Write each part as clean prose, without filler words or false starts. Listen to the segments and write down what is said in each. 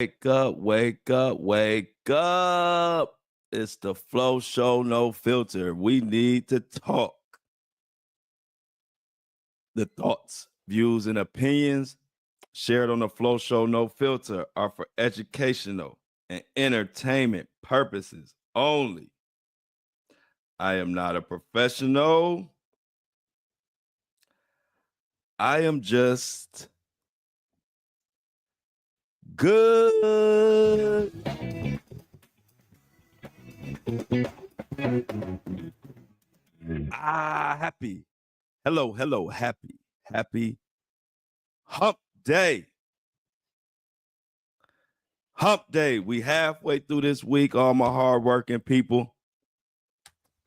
Wake up, wake up, wake up. It's the Flow Show, no filter. We need to talk. The thoughts, views, and opinions shared on the Flow Show, no filter are for educational and entertainment purposes only. I am not a professional. I am just good. Happy. Hello, happy hump day. Hump day. We halfway through this week, all my hardworking people.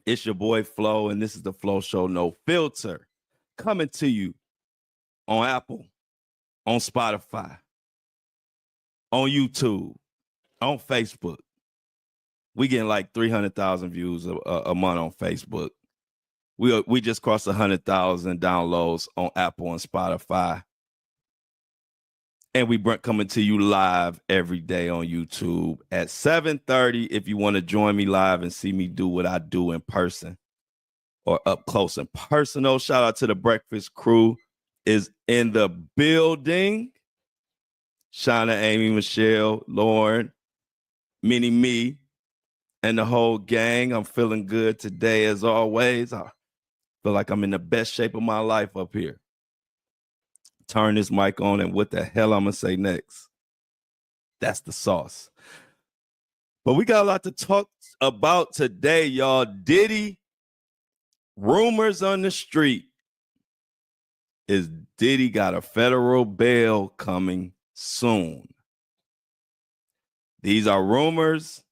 It's your boy Flo, and this is the Flow Show, no filter. Coming to you on Apple, on Spotify, on YouTube, on Facebook. We getting like 300,000 views a month on Facebook. We just crossed 100,000 downloads on Apple and Spotify. And we coming to you live every day on YouTube at 7:30 if you want to join me live and see me do what I do in person or up close and personal. Shout out to the breakfast crew is in the building. Shauna, Amy, Michelle, Lauren, Minnie Me, and the whole gang. I'm feeling good today as always. I feel like I'm in the best shape of my life up here. Turn this mic on, and what the hell I'm going to say next? That's the sauce. But we got a lot to talk about today, y'all. Diddy, rumors on the street is Diddy got a federal bail coming soon. These are rumors,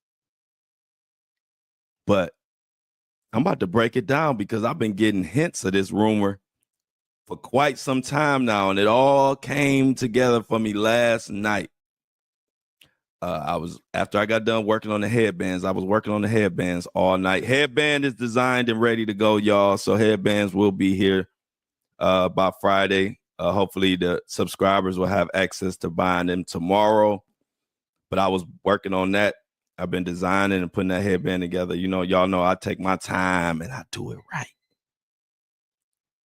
but I'm about to break it down because I've been getting hints of this rumor for quite some time now, and it all came together for me last night. After I got done working on the headbands, I was working on the headbands all night. Headband is designed and ready to go, y'all. So headbands will be here by Friday. Hopefully the subscribers will have access to buying them tomorrow. But I was working on that. I've been designing and putting that headband together. You know, y'all know I take my time and I do it right.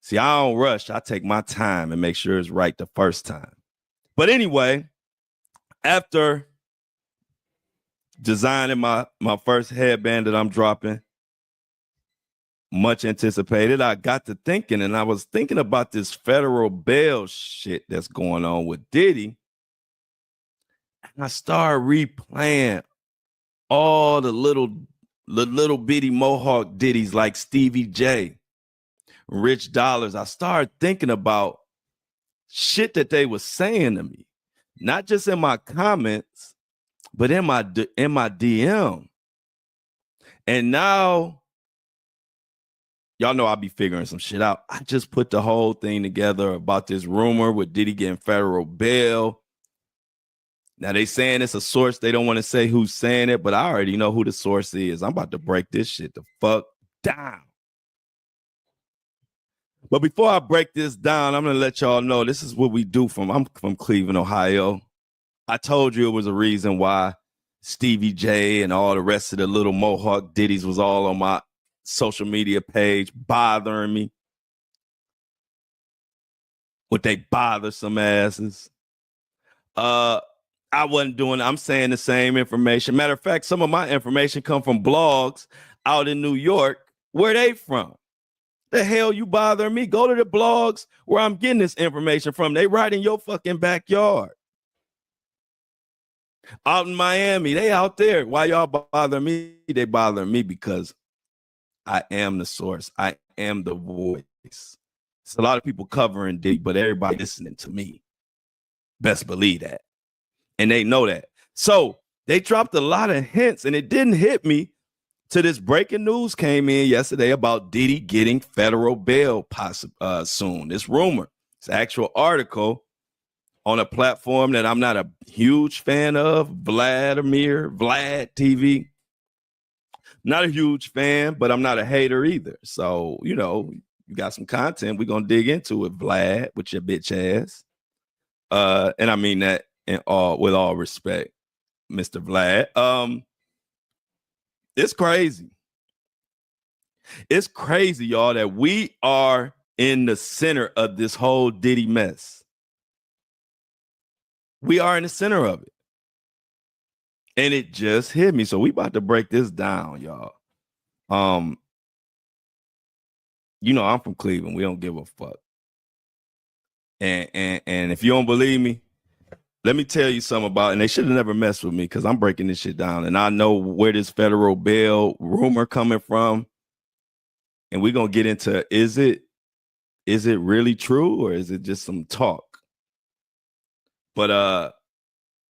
See, I don't rush. I take my time and make sure it's right the first time. But anyway, after designing my first headband that I'm dropping, much anticipated, I got to thinking, and I was thinking about this federal bail shit that's going on with Diddy. And I started replaying all the little bitty Mohawk Diddies like Stevie J, Rich Dollars. I started thinking about shit that they were saying to me, not just in my comments, but in my DM. And now, y'all know I'll be figuring some shit out. I just put the whole thing together about this rumor with Diddy getting federal bail. Now they saying it's a source. They don't want to say who's saying it, but I already know who the source is. I'm about to break this shit the fuck down. But before I break this down, I'm going to let y'all know this is what we do I'm from Cleveland, Ohio. I told you it was a reason why Stevie J and all the rest of the little Mohawk Diddies was all on my social media page bothering me with they bothersome asses. I wasn't doing, I'm saying the same information. Matter of fact, some of my information come from blogs out in New York. Where they from? The hell you bothering me? Go to the blogs where I'm getting this information from. They right in your fucking backyard. Out in Miami, they out there. Why y'all bother me? They bother me because I am the source. I am the voice. It's a lot of people covering Diddy, but everybody listening to me. Best believe that. And they know that. So they dropped a lot of hints, and it didn't hit me till this breaking news came in yesterday about Diddy getting federal bail soon. This rumor, it's an actual article on a platform that I'm not a huge fan of, Vlad TV. Not a huge fan, but I'm not a hater either. So, you know, you got some content. We're going to dig into it, Vlad, with your bitch ass. And I mean that with all respect. Mr. Vlad. It's crazy. It's crazy, y'all, that we are in the center of this whole Diddy mess. We are in the center of it. And it just hit me. So we about to break this down, y'all. You know, I'm from Cleveland. We don't give a fuck. And if you don't believe me, let me tell you something about it. And they should have never messed with me because I'm breaking this shit down. And I know where this federal bail rumor coming from. And we're gonna get into is it really true or is it just some talk? But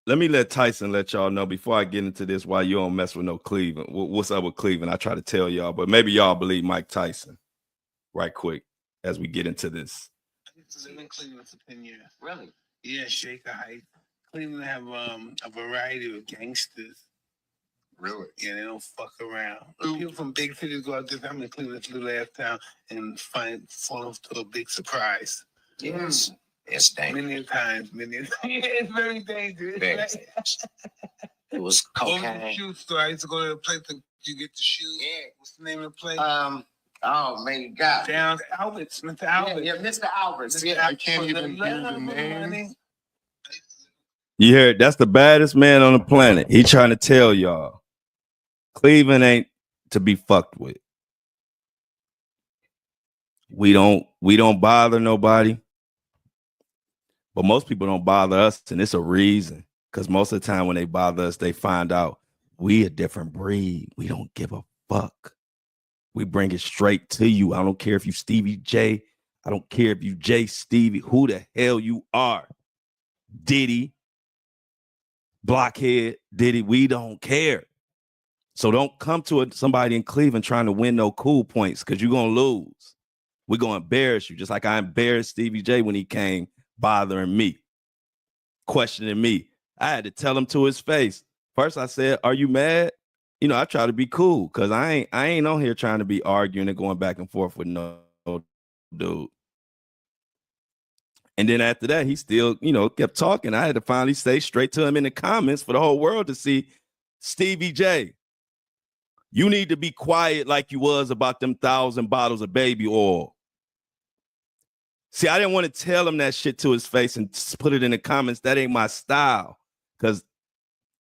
let me let Tyson let y'all know before I get into this why you don't mess with no Cleveland. What's up with Cleveland? I try to tell y'all, but maybe y'all believe Mike Tyson right quick as we get into this. I used to live in Cleveland for 10 years. Really? Yeah, Shaker Heights. Cleveland have a variety of gangsters. Really? Yeah, they don't fuck around. People from big cities go out there. I'm in Cleveland, this little ass town, and fall off to a big surprise. Yes. It's dangerous. Many times. It's very dangerous. Very dangerous. It was cocaine. Over the shoe store. I used to go to the place that you get the shoes. Yeah. What's the name of the place? Oh man, you got down Alberts, Mr. Alberts. Yeah, Mr. Alberts. Yeah, I can't even hear the name. You hear it? That's the baddest man on the planet. He trying to tell y'all Cleveland ain't to be fucked with. We don't bother nobody. But most people don't bother us, and it's a reason. Because most of the time when they bother us, they find out we a different breed. We don't give a fuck. We bring it straight to you. I don't care if you Stevie J. I don't care if you J Stevie. Who the hell you are. Diddy. Blockhead. Diddy. We don't care. So don't come to somebody in Cleveland trying to win no cool points because you're going to lose. We're going to embarrass you. Just like I embarrassed Stevie J when he came bothering me, questioning me. I had to tell him to his face. First I said, are you mad? You know, I try to be cool because I ain't on here trying to be arguing and going back and forth with no dude. And then after that, he still, kept talking. I had to finally say straight to him in the comments for the whole world to see, Stevie J, you need to be quiet like you was about them 1,000 bottles of baby oil. See, I didn't want to tell him that shit to his face and put it in the comments. That ain't my style because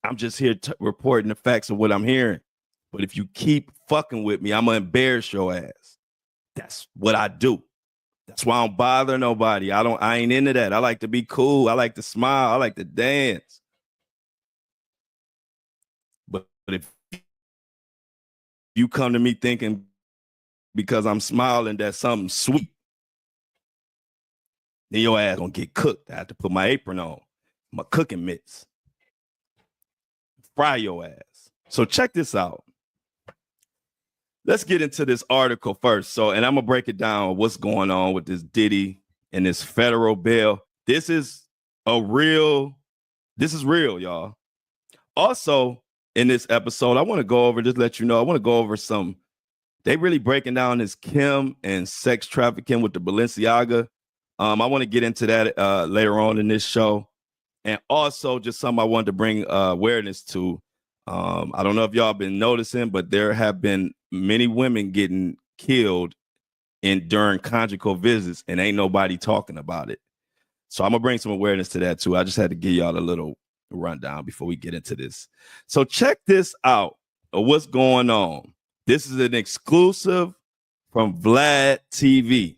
I'm just here reporting the facts of what I'm hearing. But if you keep fucking with me, I'm going to embarrass your ass. That's what I do. That's why I don't bother nobody. I ain't into that. I like to be cool. I like to smile. I like to dance. But if you come to me thinking because I'm smiling that's something sweet, then your ass gonna get cooked. I have to put my apron on, my cooking mitts, fry your ass. So check this out. Let's get into this article first. So, and I'm gonna break it down what's going on with this Diddy and this federal bail. This is real, y'all. Also, in this episode, I want to go over, just let you know, I want to go over they really breaking down this Kim and sex trafficking with the Balenciaga. I want to get into that later on in this show. And also just something I wanted to bring awareness to. I don't know if y'all been noticing, but there have been many women getting killed during conjugal visits and ain't nobody talking about it. So I'm going to bring some awareness to that too. I just had to give y'all a little rundown before we get into this. So check this out of what's going on. This is an exclusive from Vlad TV.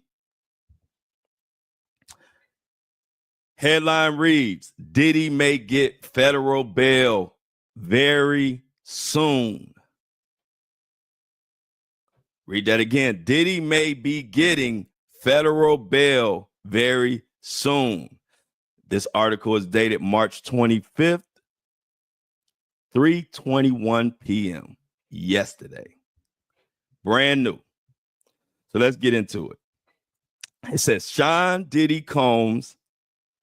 Headline reads, Diddy may get federal bail very soon. Read that again. Diddy may be getting federal bail very soon. This article is dated March 25th, 3:21 p.m. yesterday. Brand new. So let's get into it. It says Sean Diddy Combs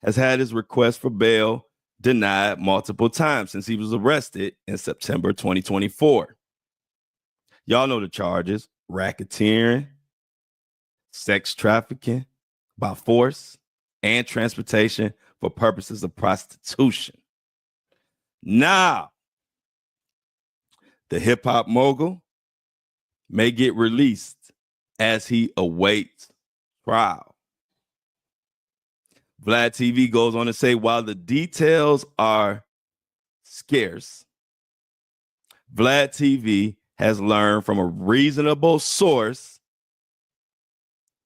has had his request for bail denied multiple times since he was arrested in September 2024. Y'all know the charges: racketeering, sex trafficking by force, and transportation for purposes of prostitution. Now, The hip-hop mogul may get released as he awaits trial. Vlad TV goes on to say, while the details are scarce, Vlad TV has learned from a reasonable source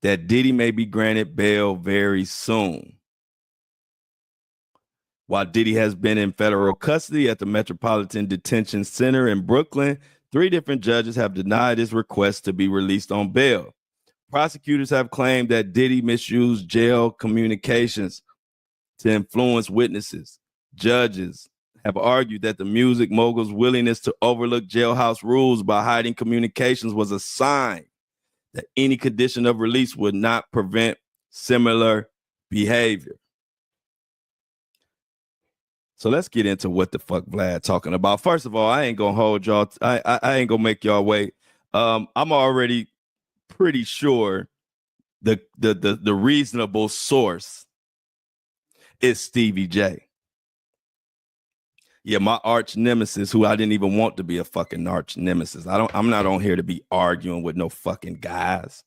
that Diddy may be granted bail very soon. While Diddy has been in federal custody at the Metropolitan Detention Center in Brooklyn, 3 different judges have denied his request to be released on bail. Prosecutors have claimed that Diddy misused jail communications to influence witnesses. Judges have argued that the music mogul's willingness to overlook jailhouse rules by hiding communications was a sign that any condition of release would not prevent similar behavior. So let's get into what the fuck Vlad talking about. First of all, I ain't gonna hold y'all. I ain't gonna make y'all wait. I'm already pretty sure the reasonable source is Stevie J. Yeah, my arch nemesis, who I didn't even want to be a fucking arch nemesis. I'm not on here to be arguing with no fucking guys.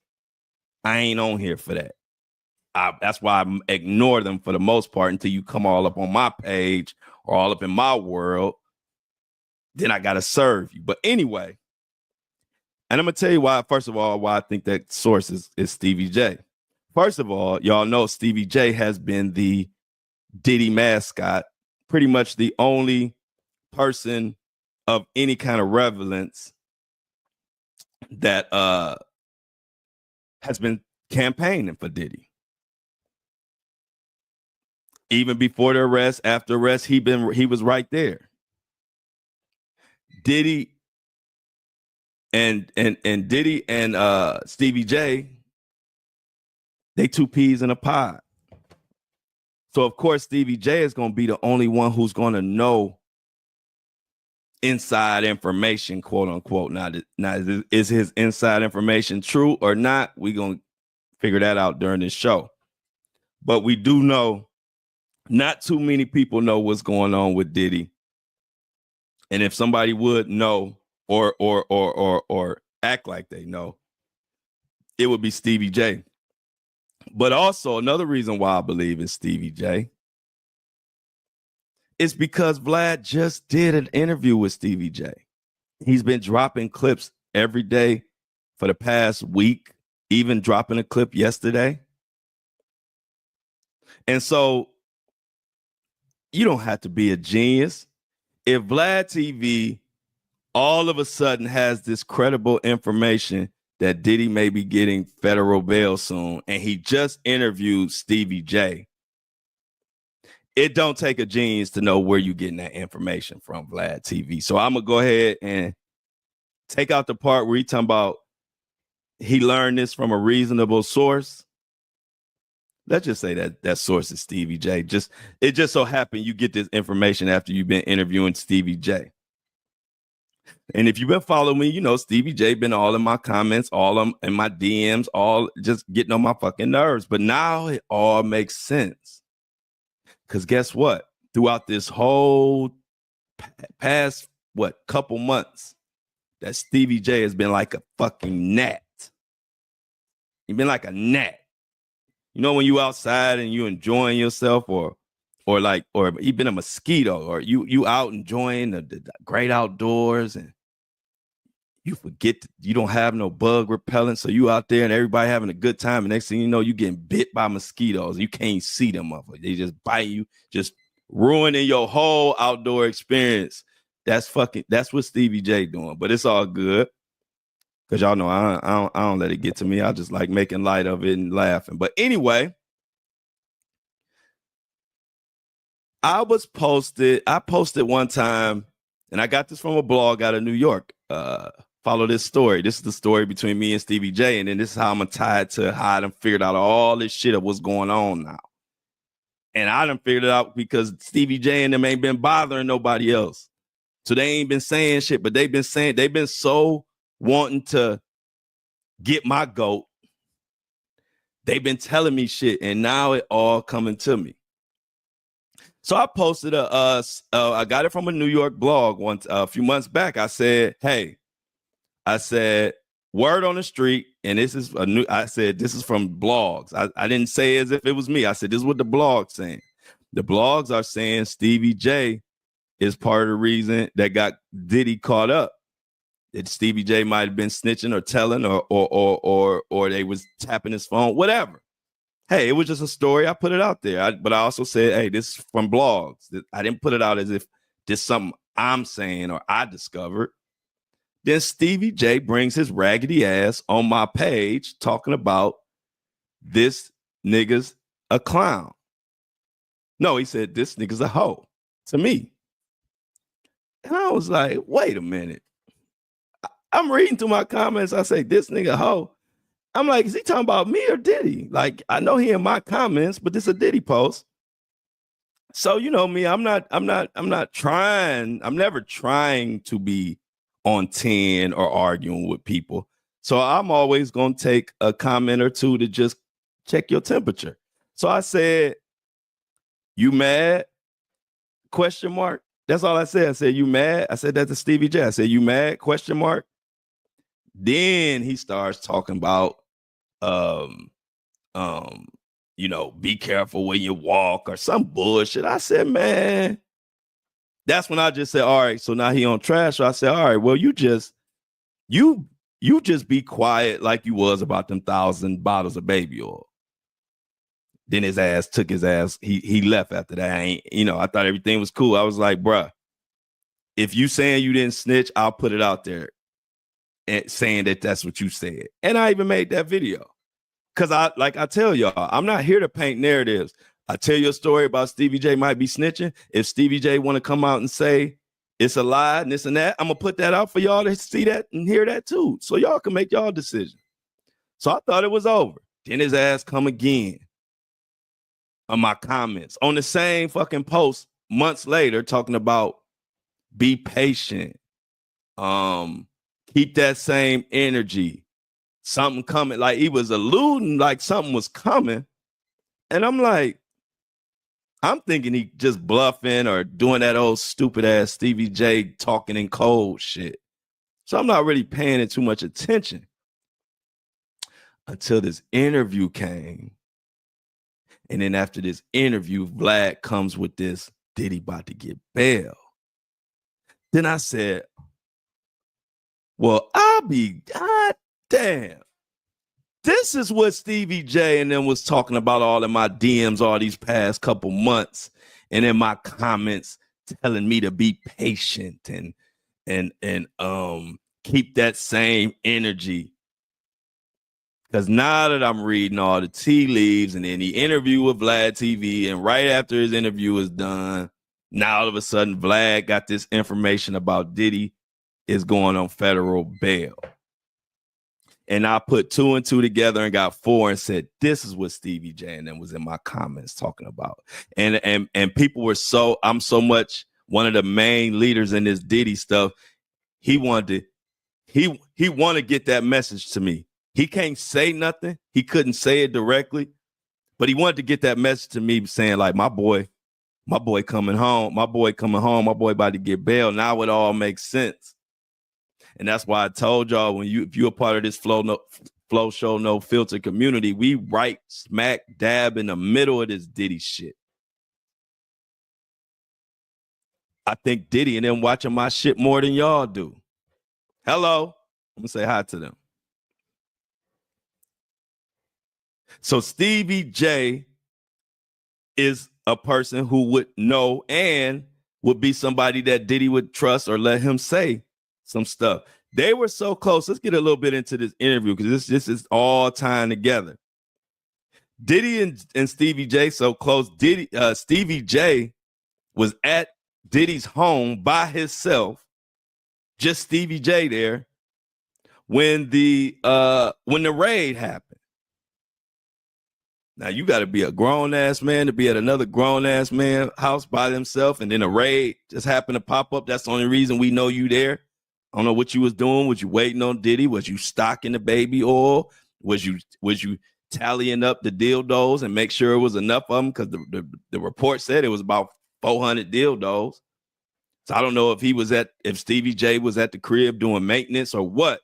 I ain't on here for that. That's why I ignore them for the most part until you come all up on my page or all up in my world. Then I gotta serve you. But anyway, and I'm gonna tell you why. First of all, why I think that source is Stevie J. First of all, y'all know Stevie J has been the Diddy mascot, pretty much the only person of any kind of relevance that has been campaigning for Diddy. Even before the arrest, after arrest, he was right there. Diddy and Diddy and Stevie J, they 2 peas in a pod. So of course Stevie J is going to be the only one who's going to know inside information, quote unquote. Now is his inside information true or not? We're going to figure that out during this show. But we do know not too many people know what's going on with Diddy. And if somebody would know or act like they know, it would be Stevie J. But also another reason why I believe it's Stevie J is because Vlad just did an interview with Stevie J. He's been dropping clips every day for the past week, even dropping a clip yesterday. And so you don't have to be a genius. If Vlad TV all of a sudden has this credible information that Diddy may be getting federal bail soon, and he just interviewed Stevie J, it don't take a genius to know where you're getting that information from, Vlad TV. So I'm going to go ahead and take out the part where he talking about he learned this from a reasonable source. Let's just say that source is Stevie J. It just so happened you get this information after you've been interviewing Stevie J. And if you've been following me, you know Stevie J been all in my comments, all in my DMs, all just getting on my fucking nerves. But now it all makes sense. Because guess what? Throughout this whole past, couple months, that Stevie J has been like a fucking gnat. He's been like a gnat. You know when you outside and you enjoying yourself or you been a mosquito or you out enjoying the great outdoors and you forget you don't have no bug repellent. So you out there and everybody having a good time. And next thing you know, you getting bit by mosquitoes. You can't see them motherfuckers. They just bite you, just ruining your whole outdoor experience. That's what Stevie J doing. But it's all good. Cause y'all know I don't let it get to me. I just like making light of it and laughing. But anyway, I posted one time, and I got this from a blog out of New York. Follow this story. This is the story between me and Stevie J, and then this is how I'm gonna tie it to how I done figured out all this shit of what's going on now. And I done figured it out because Stevie J and them ain't been bothering nobody else. So they ain't been saying shit, but they've been so wanting to get my goat. They've been telling me shit, and now it all coming to me. So I posted I got it from a New York blog once a few months back. I said, hey, word on the street, and this is this is from blogs. I didn't say as if it was me. I said, this is what the blog's saying. The blogs are saying Stevie J is part of the reason that got Diddy caught up. That Stevie J might have been snitching or telling or they was tapping his phone, whatever. Hey, it was just a story. I put it out there. But I also said, hey, this is from blogs. I didn't put it out as if this is something I'm saying or I discovered. Then Stevie J brings his raggedy ass on my page talking about this nigga's a clown. No, he said this nigga's a hoe to me. And I was like, wait a minute. I'm reading through my comments. I say, this nigga hoe. I'm like, is he talking about me or Diddy? Like, I know he in my comments, but this is a Diddy post. So, you know me, I'm never trying to be on 10 or arguing with people. So I'm always going to take a comment or two to just check your temperature. So I said, you mad? Question mark. That's all I said. I said, you mad? I said that to Stevie J. I said, you mad? Question mark. Then he starts talking about, you know, be careful when you walk or some bullshit. I said, man, that's when I just said, all right, so now he on trash. So I said, all right, well, you just be quiet like you was about them 1,000 bottles of baby oil. Then his ass took his ass. He left after that. I thought everything was cool. I was like, bruh, if you saying you didn't snitch, I'll put it out there and saying that that's what you said. And I even made that video. Because I tell y'all, I'm not here to paint narratives. I tell you a story about Stevie J might be snitching. If Stevie J want to come out and say it's a lie and this and that, I'm going to put that out for y'all to see that and hear that too. So y'all can make y'all decision. So I thought it was over. Then his ass come again on my comments on the same fucking post months later talking about be patient. Keep that same energy. Something coming, like he was alluding like something was coming. And I'm like, I'm thinking he just bluffing or doing that old stupid ass Stevie J talking in code shit. So I'm not really paying it too much attention until this interview came. And then after this interview, Vlad comes with this, Diddy about to get bail. Then I said, well, I'll be, God damn. This is what Stevie J and them was talking about all in my DMs all these past couple months and in my comments telling me to be patient and keep that same energy. Because now that I'm reading all the tea leaves and then the interview with Vlad TV, and right after his interview is done, now all of a sudden Vlad got this information about Diddy is going on federal bail. And I put 2 and 2 together and got 4 and said, this is what Stevie J and them was in my comments talking about. And people were I'm so much one of the main leaders in this Diddy stuff. He wanted to get that message to me. He can't say nothing. He couldn't say it directly, but he wanted to get that message to me saying like, my boy coming home, my boy about to get bail. Now it all makes sense. And that's why I told y'all if you're a part of this Flow Show No Filter community, we right smack dab in the middle of this Diddy shit. I think Diddy and them watching my shit more than y'all do. Hello. I'm gonna say hi to them. So Stevie J is a person who would know and would be somebody that Diddy would trust or let him say some stuff. They were so close. Let's get a little bit into this interview because this is all tying together. Diddy and Stevie J so close. Stevie J was at Diddy's home by himself, just Stevie J there, when the raid happened. Now you got to be a grown ass man to be at another grown ass man house by themselves, and then a raid just happened to pop up. That's the only reason we know you there. I don't know what you was doing. Was you waiting on Diddy? Was you stocking the baby oil? Was you tallying up the dildos and make sure it was enough of them? Because the report said it was about 400 dildos. So I don't know if Stevie J was at the crib doing maintenance or what.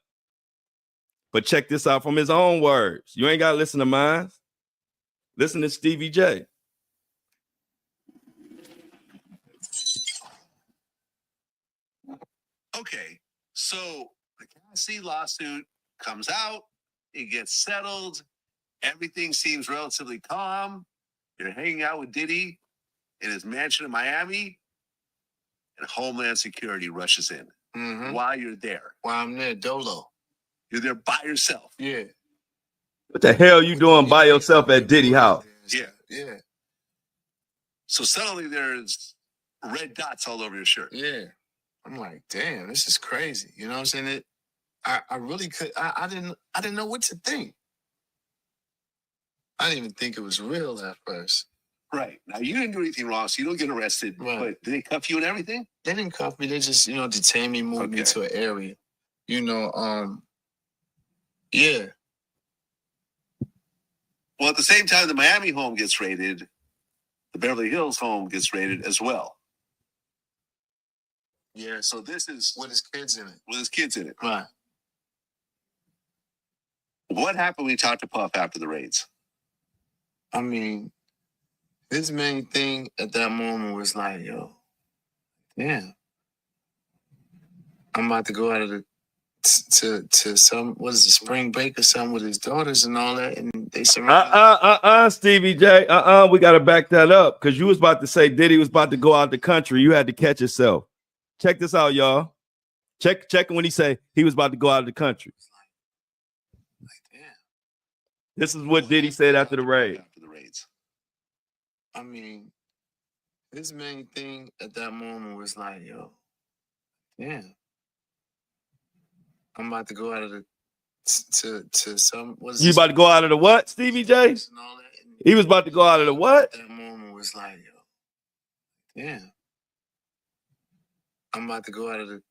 But check this out from his own words. You ain't got to listen to mine. Listen to Stevie J. Okay, so the Cassie lawsuit comes out, it gets settled, everything seems relatively calm. You're hanging out with Diddy in his mansion in Miami, and Homeland Security rushes in while you're there. While I'm there, Dolo. You're there by yourself. Yeah. What the hell you doing by yourself at Diddy house? Yeah. So suddenly there's red dots all over your shirt. Yeah. I'm like, damn, this is crazy. You know what I'm saying? I really could. I didn't know what to think. I didn't even think it was real at first. Right. Now, you didn't do anything wrong, so you don't get arrested. Right. But did they cuff you and everything? They didn't cuff me. They just, detained me, moved me to an area. Yeah. Well, at the same time, the Miami home gets raided. The Beverly Hills home gets raided as well. Yeah. So this is With his kids in it. with his kids in it. Right. What happened when you talked to Puff after the raids? I mean, his main thing at that moment was like, yo, damn. I'm about to go out of the to some, what is it, spring break or something with his daughters and all that, and they surrounded. Stevie J. We gotta back that up because you was about to say Diddy was about to go out the country. You had to catch yourself. Check this out, y'all. Check when he say he was about to go out of the country. Like, damn. This is what Diddy said after the raid. After the raids. I mean, his main thing at that moment was like, yo, damn. I'm about to go out of the to some, what is You about to go out of the what, Stevie J? He was about to go out of the what? That moment was like, yo, damn. I'm about to go out of the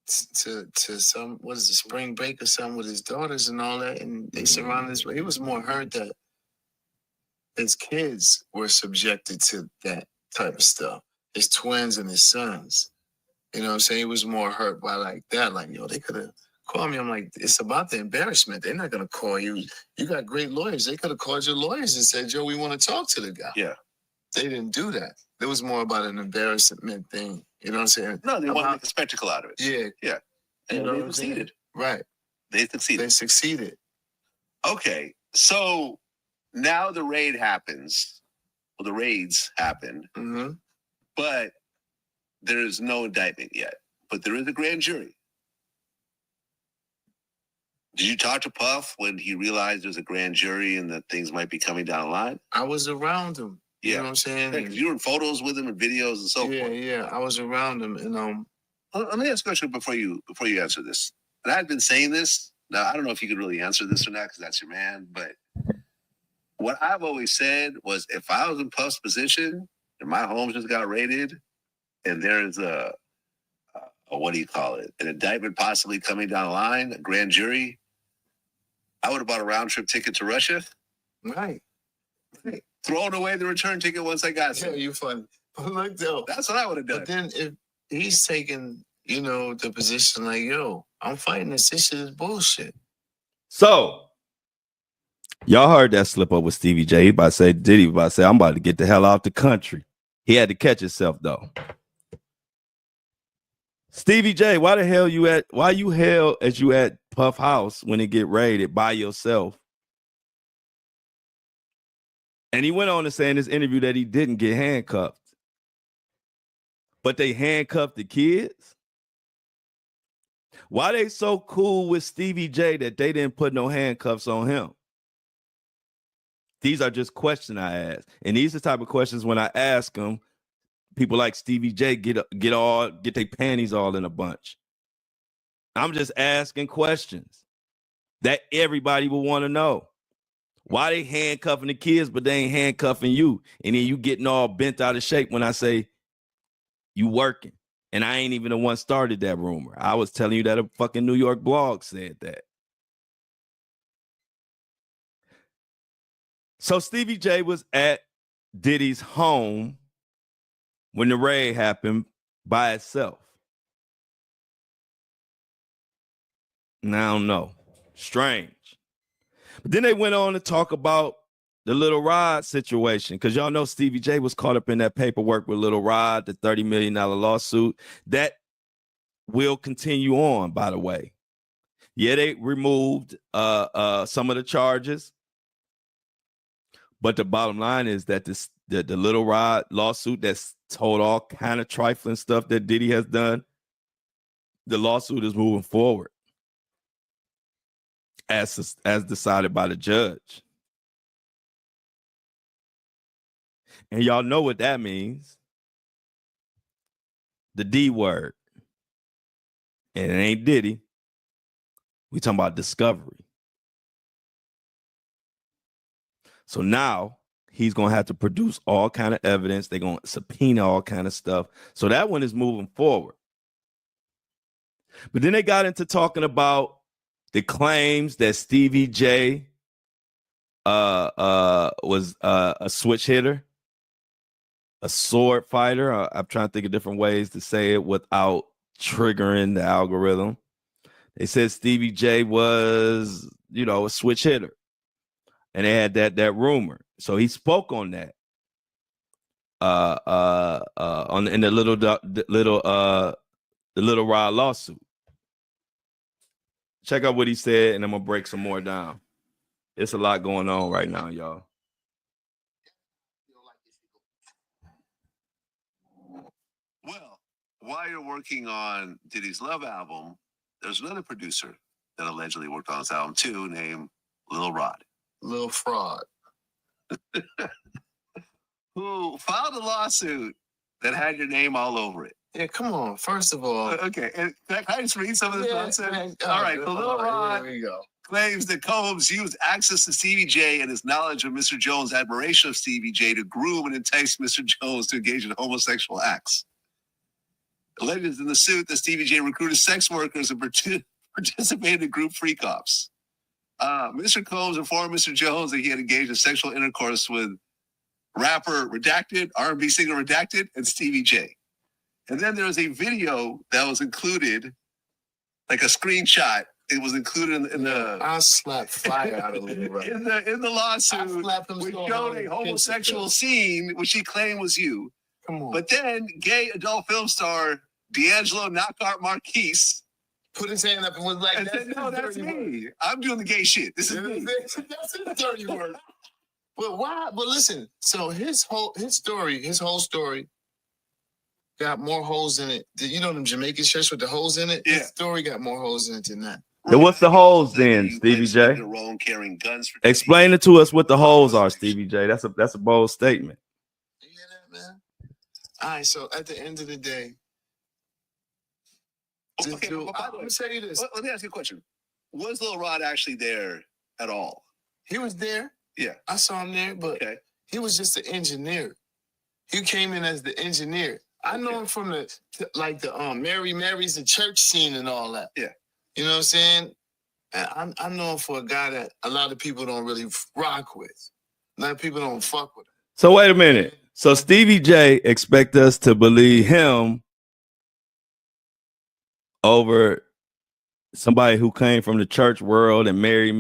to some, what is it, spring break or something with his daughters and all that, and they surrounded us. He was more hurt that his kids were subjected to that type of stuff. His twins and his sons. You know what I'm saying? He was more hurt by like that. Like, yo, they could have called me. I'm like, it's about the embarrassment. They're not going to call you. You got great lawyers. They could have called your lawyers and said, yo, we want to talk to the guy. Yeah. They didn't do that. It was more about an embarrassment thing. You know what I'm saying? No, they want to make a spectacle out of it. Yeah. Yeah. And You know they what I'm saying? succeeded. Right. They succeeded. They succeeded. Okay. So now the raid happens. Well, the raids happen. Mm-hmm. But there is no indictment yet. But there is a grand jury. Did you talk to Puff when he realized there's a grand jury and that things might be coming down the line? I was around him. You know what I'm saying? Yeah, 'cause you were in photos with him and videos and so forth. Yeah. I was around him, and Let me ask a question before you answer this. And I've been saying this. Now, I don't know if you could really answer this or not because that's your man. But what I've always said was if I was in Puff's position and my home just got raided and there's a what do you call it? An indictment possibly coming down the line, a grand jury, I would have bought a round trip ticket to Russia. right. Throwing away the return ticket once I got Yeah, it. you funny. But look though. That's what I would have done. But then if he's taking, the position like, yo, I'm fighting this shit is bullshit. So y'all heard that slip up with Stevie J. He about to say Diddy about to say I'm about to get the hell out the country. He had to catch himself though. Stevie J, why you hell as you at Puff House when it get raided by yourself? And he went on to say in this interview that he didn't get handcuffed. But they handcuffed the kids? Why they so cool with Stevie J that they didn't put no handcuffs on him? These are just questions I ask. And these are the type of questions when I ask them, people like Stevie J get their panties all in a bunch. I'm just asking questions that everybody will want to know. Why they handcuffing the kids, but they ain't handcuffing you? And then you getting all bent out of shape when I say you working. And I ain't even the one started that rumor. I was telling you that a fucking New York blog said that. So Stevie J was at Diddy's home when the raid happened by itself. Now, I don't know. Strange. But then they went on to talk about the Little Rod situation, because y'all know Stevie J was caught up in that paperwork with Little Rod, the $30 million lawsuit. That will continue on, by the way. Yeah, they removed some of the charges. But the bottom line is that the Little Rod lawsuit that's told all kind of trifling stuff that Diddy has done, the lawsuit is moving forward as decided by the judge. And y'all know what that means. The D word. And it ain't Diddy. We talking about discovery. So now he's going to have to produce all kind of evidence. They're going to subpoena all kind of stuff. So that one is moving forward. But then they got into talking about the claims that Stevie J was a switch hitter, a sword fighter. I'm trying to think of different ways to say it without triggering the algorithm. They said Stevie J was, a switch hitter. And they had that rumor. So he spoke on that. In the Little Rod lawsuit. Check out what he said, and I'm gonna break some more down. It's a lot going on right now, y'all. Well, while you're working on Diddy's Love album, there's another producer that allegedly worked on this album too, named Lil Rod. Little fraud. Who filed a lawsuit that had your name all over it. Yeah, come on. First of all. Okay, and can I just read some of this nonsense? Man. All right, so Lil Rod Here we go. claims that Combs used access to Stevie J and his knowledge of Mr. Jones' admiration of Stevie J to groom and entice Mr. Jones to engage in homosexual acts. Alleges in the suit that Stevie J recruited sex workers and participated in group freak offs. Mr. Combs informed Mr. Jones that he had engaged in sexual intercourse with rapper Redacted, R&B singer Redacted, and Stevie J. And then there was a video that was included, like a screenshot. It was included in the. I slapped fire out of Little Rod. in the lawsuit, which so showed a homosexual scene, which he claimed was you. Come on. But then gay adult film star D'Angelo Knockout Marquise Put his hand up and was like, and said, "No, that's me. I'm doing the gay shit. This is me." That's his dirty word. But why? But listen, so his whole story got more holes in it. You know them Jamaican shirts with the holes in it? Yeah. His story got more holes in it than that. Then what's the holes then, Stevie J? Carrying guns for Explain it to us what the holes are, Stevie J. That's a bold statement. You hear that, man? All right, so at the end of the day, Okay, but by the way, let me tell you this. let me ask you a question. Was Lil Rod actually there at all? He was there. Yeah. I saw him there, but he was just an engineer. He came in as the engineer. I know him from the Mary Mary's, the church scene and all that. Yeah. You know what I'm saying? And I know him for a guy that a lot of people don't really rock with. A lot of people don't fuck with him. So wait a minute. So Stevie J expect us to believe him over somebody who came from the church world and Mary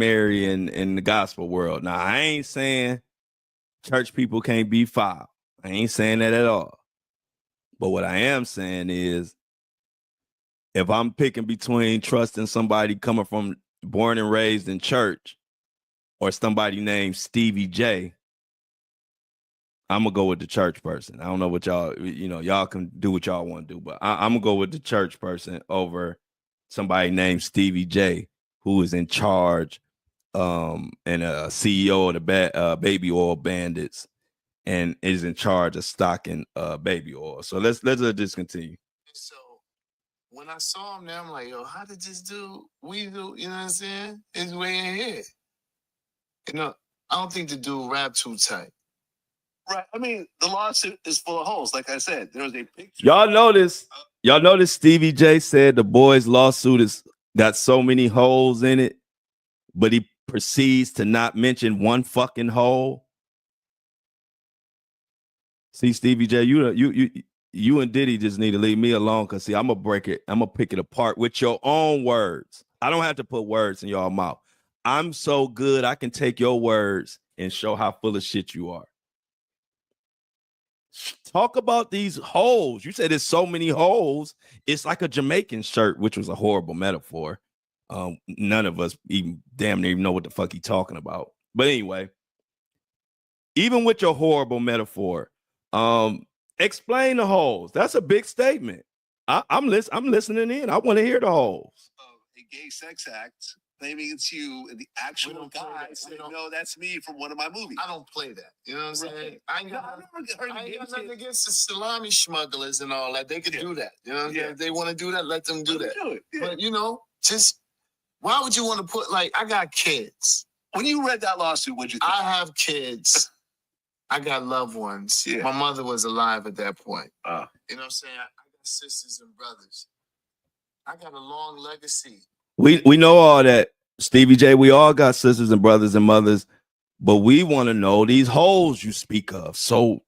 and the gospel world. Now, I ain't saying church people can't be foul. I ain't saying that at all. But what I am saying is, if I'm picking between trusting somebody coming from born and raised in church or somebody named Stevie J, I'm gonna go with the church person. I don't know what y'all can do what y'all want to do, but I'm gonna go with the church person over somebody named Stevie J, who is in charge and a CEO of the baby oil bandits and is in charge of stocking baby oil. So let's just continue. So when I saw him there, I'm like, yo, how did this dude, you know what I'm saying? His way in here. I don't think the dude rap too tight. Right. I mean, the lawsuit is full of holes. Like I said, there was a picture. Y'all notice Stevie J said the boy's lawsuit got so many holes in it, but he proceeds to not mention one fucking hole. See, Stevie J, you and Diddy just need to leave me alone, because see, I'm gonna break it. I'm gonna pick it apart with your own words. I don't have to put words in your mouth. I'm so good, I can take your words and show how full of shit you are. Talk about these holes. You said there's so many holes. It's like a Jamaican shirt, which was a horrible metaphor. None of us even damn near even know what the fuck he's talking about. But anyway, even with your horrible metaphor, explain the holes. That's a big statement. I'm listening in. I want to hear the holes. A gay sex act claiming it's you, and the actual guy said, "No, that's me from one of my movies." I don't play that. You know what I'm saying? I ain't got nothing it. against the salami smugglers and all that. They could do that. You know what I'm saying? If they want to do that, let them do that. But you know, just why would you want to put, like, I got kids. When you read that lawsuit, what'd you think? I have kids. I got loved ones. Yeah. My mother was alive at that point. Uh, You know what I'm saying? I got sisters and brothers. I got a long legacy. We know all that, Stevie J. We all got sisters and brothers and mothers, but we want to know these holes you speak of. So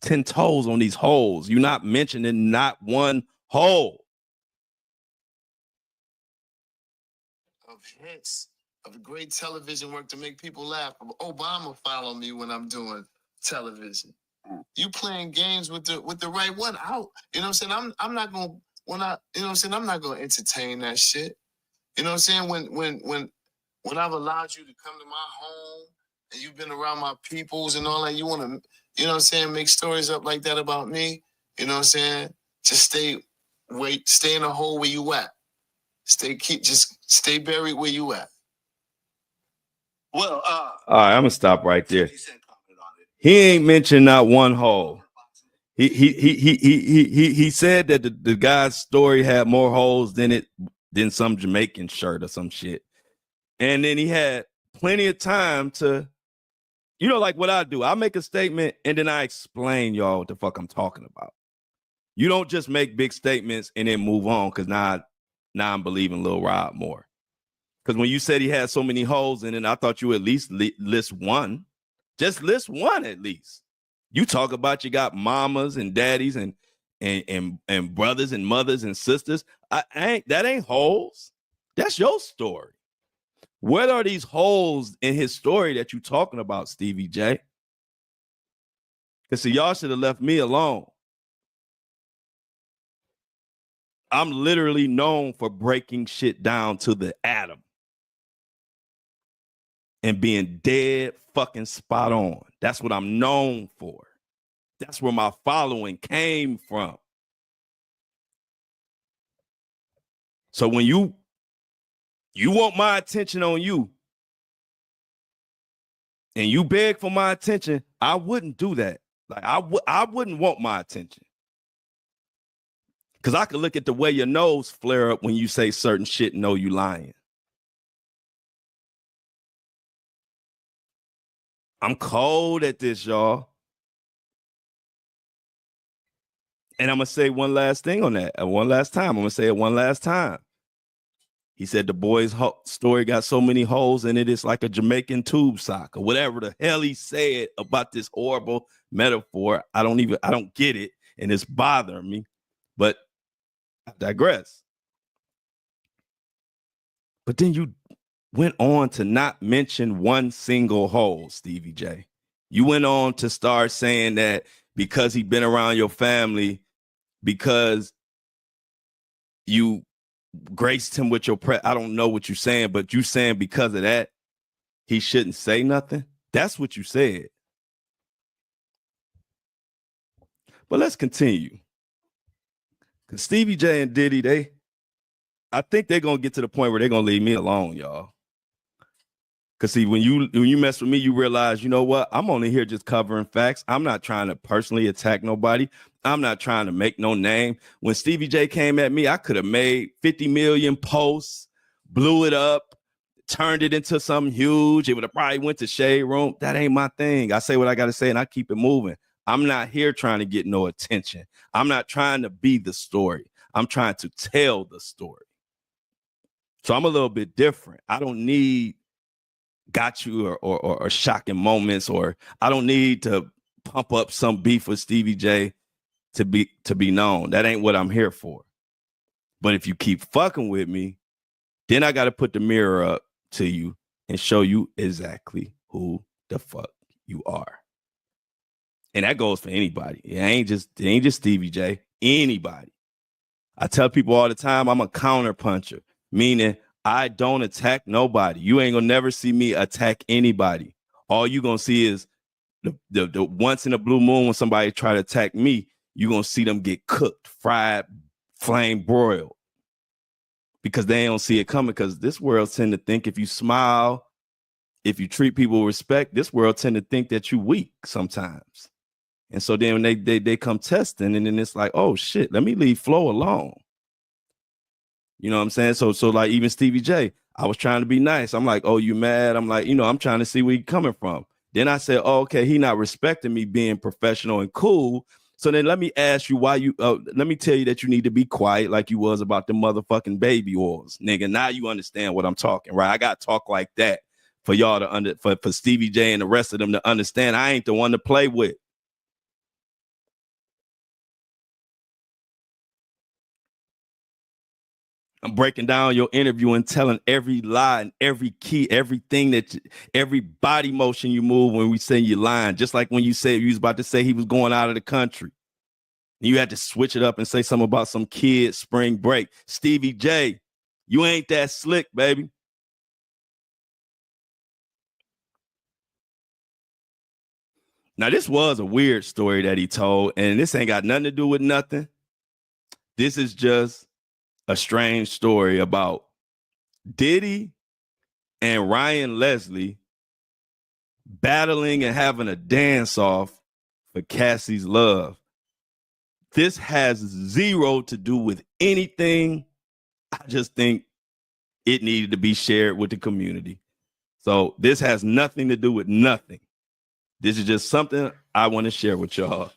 10 toes on these holes. You're not mentioning not one hole. Of hits, of great television work to make people laugh. Obama follow me when I'm doing television. You playing games with the right one out. You know what I'm saying? I'm not gonna you know what I'm saying? I'm not gonna entertain that shit. You know what I'm saying? When I've allowed you to come to my home and you've been around my peoples and all that, you wanna, you know what I'm saying, make stories up like that about me, you know what I'm saying? Just stay in the hole where you at. Just stay buried where you at. well, All right, I'm gonna stop right there. He ain't mentioned not one hole. He said that the guy's story had more holes than some Jamaican shirt or some shit. And then he had plenty of time to, you know, like what I do. I make a statement and then I explain y'all what the fuck I'm talking about. You don't just make big statements and then move on, because now I'm believing Lil Rob more. Because when you said he had so many holes in it, I thought you at least list one. Just list one at least. You talk about you got mamas and daddies and brothers and mothers and sisters. That ain't holes. That's your story. What are these holes in his story that you talking about, Stevie J? Because see, y'all should have left me alone. I'm literally known for breaking shit down to the atom and being dead fucking spot on. That's what I'm known for. That's where my following came from. So when you want my attention on you and you beg for my attention, I wouldn't do that. Like I wouldn't want my attention. Because I could look at the way your nose flare up when you say certain shit and know you lying. I'm cold at this, y'all. And I'm going to say one last thing on that. One last time. I'm going to say it one last time. He said the boy's story got so many holes in it, it's like a Jamaican tube sock or whatever the hell he said about this horrible metaphor. I don't get it. And it's bothering me. But I digress. But then you went on to not mention one single hole, Stevie J. You went on to start saying that because he'd been around your family, because you graced him with your I don't know what you're saying, but you saying because of that, he shouldn't say nothing. That's what you said. But let's continue. Because Stevie J and Diddy, I think they're going to get to the point where they're going to leave me alone, y'all. Because see, when you mess with me, you realize, you know what? I'm only here just covering facts. I'm not trying to personally attack nobody. I'm not trying to make no name. When Stevie J came at me, I could have made 50 million posts, blew it up, turned it into something huge. It would have probably went to Shade Room. That ain't my thing. I say what I got to say and I keep it moving. I'm not here trying to get no attention. I'm not trying to be the story. I'm trying to tell the story. So I'm a little bit different. I don't need got you or shocking moments, or I don't need to pump up some beef with Stevie J. to be known. That ain't what I'm here for. But if you keep fucking with me, then I got to put the mirror up to you and show you exactly who the fuck you are. And that goes for anybody. It ain't just Stevie J. Anybody. I tell people all the time, I'm a counter puncher, meaning I don't attack nobody. You ain't gonna never see me attack anybody. All you gonna see is the once in a blue moon when somebody try to attack me, you gonna see them get cooked, fried, flame broiled. Because they don't see it coming, because this world tend to think if you smile, if you treat people with respect, this world tend to think that you weak sometimes. And so then when they come testing, and then it's like, oh shit, let me leave Flo alone. You know what I'm saying? So like even Stevie J, I was trying to be nice. I'm like, oh, you mad? I'm like, I'm trying to see where you coming from. Then I said, oh, okay, he not respecting me being professional and cool. So then let me ask you why you, let me tell you that you need to be quiet like you was about the motherfucking baby oils, nigga. Now you understand what I'm talking, right? I got to talk like that for y'all to for Stevie J and the rest of them to understand I ain't the one to play with. I'm breaking down your interview and telling every lie and every key, everything every body motion you move when we say you're lying. Just like when you said you was about to say he was going out of the country. You had to switch it up and say something about some kid spring break. Stevie J, you ain't that slick, baby. Now, this was a weird story that he told, and this ain't got nothing to do with nothing. This is just a strange story about Diddy and Ryan Leslie battling and having a dance off for Cassie's love. This has zero to do with anything. I just think it needed to be shared with the community. So this has nothing to do with nothing. This is just something I want to share with y'all.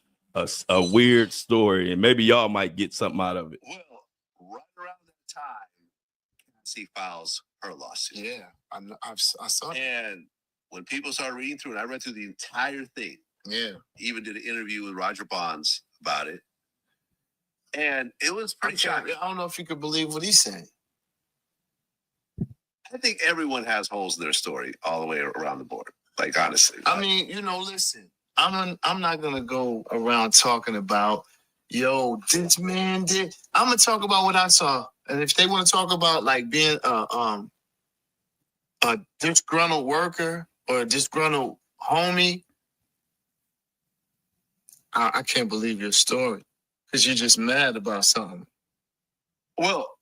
A weird story, and maybe y'all might get something out of it. Well, right around that time, Cassie files her lawsuit. Yeah, I saw it. And when people started reading through it, I read through the entire thing. Yeah. Even did an interview with Roger Bonds about it. And it was pretty shocking. I don't know if you could believe what he's saying. I think everyone has holes in their story all the way around the board. Like, honestly. I mean, listen, I'm not going to go around talking about, this man did. I'm going to talk about what I saw. And if they want to talk about, like, being a disgruntled worker or a disgruntled homie, I can't believe your story because you're just mad about something. Well,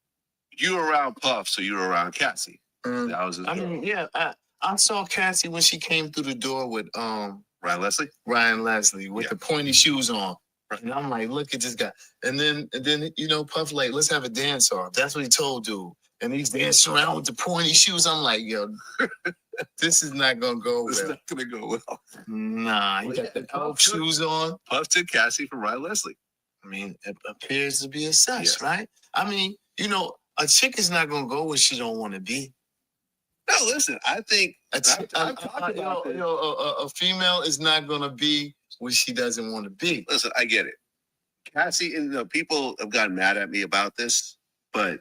you were around Puff, so you were around Cassie. That was his girl. Yeah, I saw Cassie when she came through the door with Ryan Leslie? Ryan Leslie with the pointy shoes on. And I'm like, look at this guy. And then Puff like, let's have a dance off. That's what he told dude. And he's dancing around with the pointy shoes. I'm like, yo, this is not gonna go well. This is not gonna go well. Nah, he got the Puff shoes on. Puff took Cassie from Ryan Leslie. I mean, it appears to be as such, right? I mean, a chick is not gonna go where she don't want to be. No, listen, I think a female is not going to be where she doesn't want to be. Listen, I get it. Cassie, and people have gotten mad at me about this, but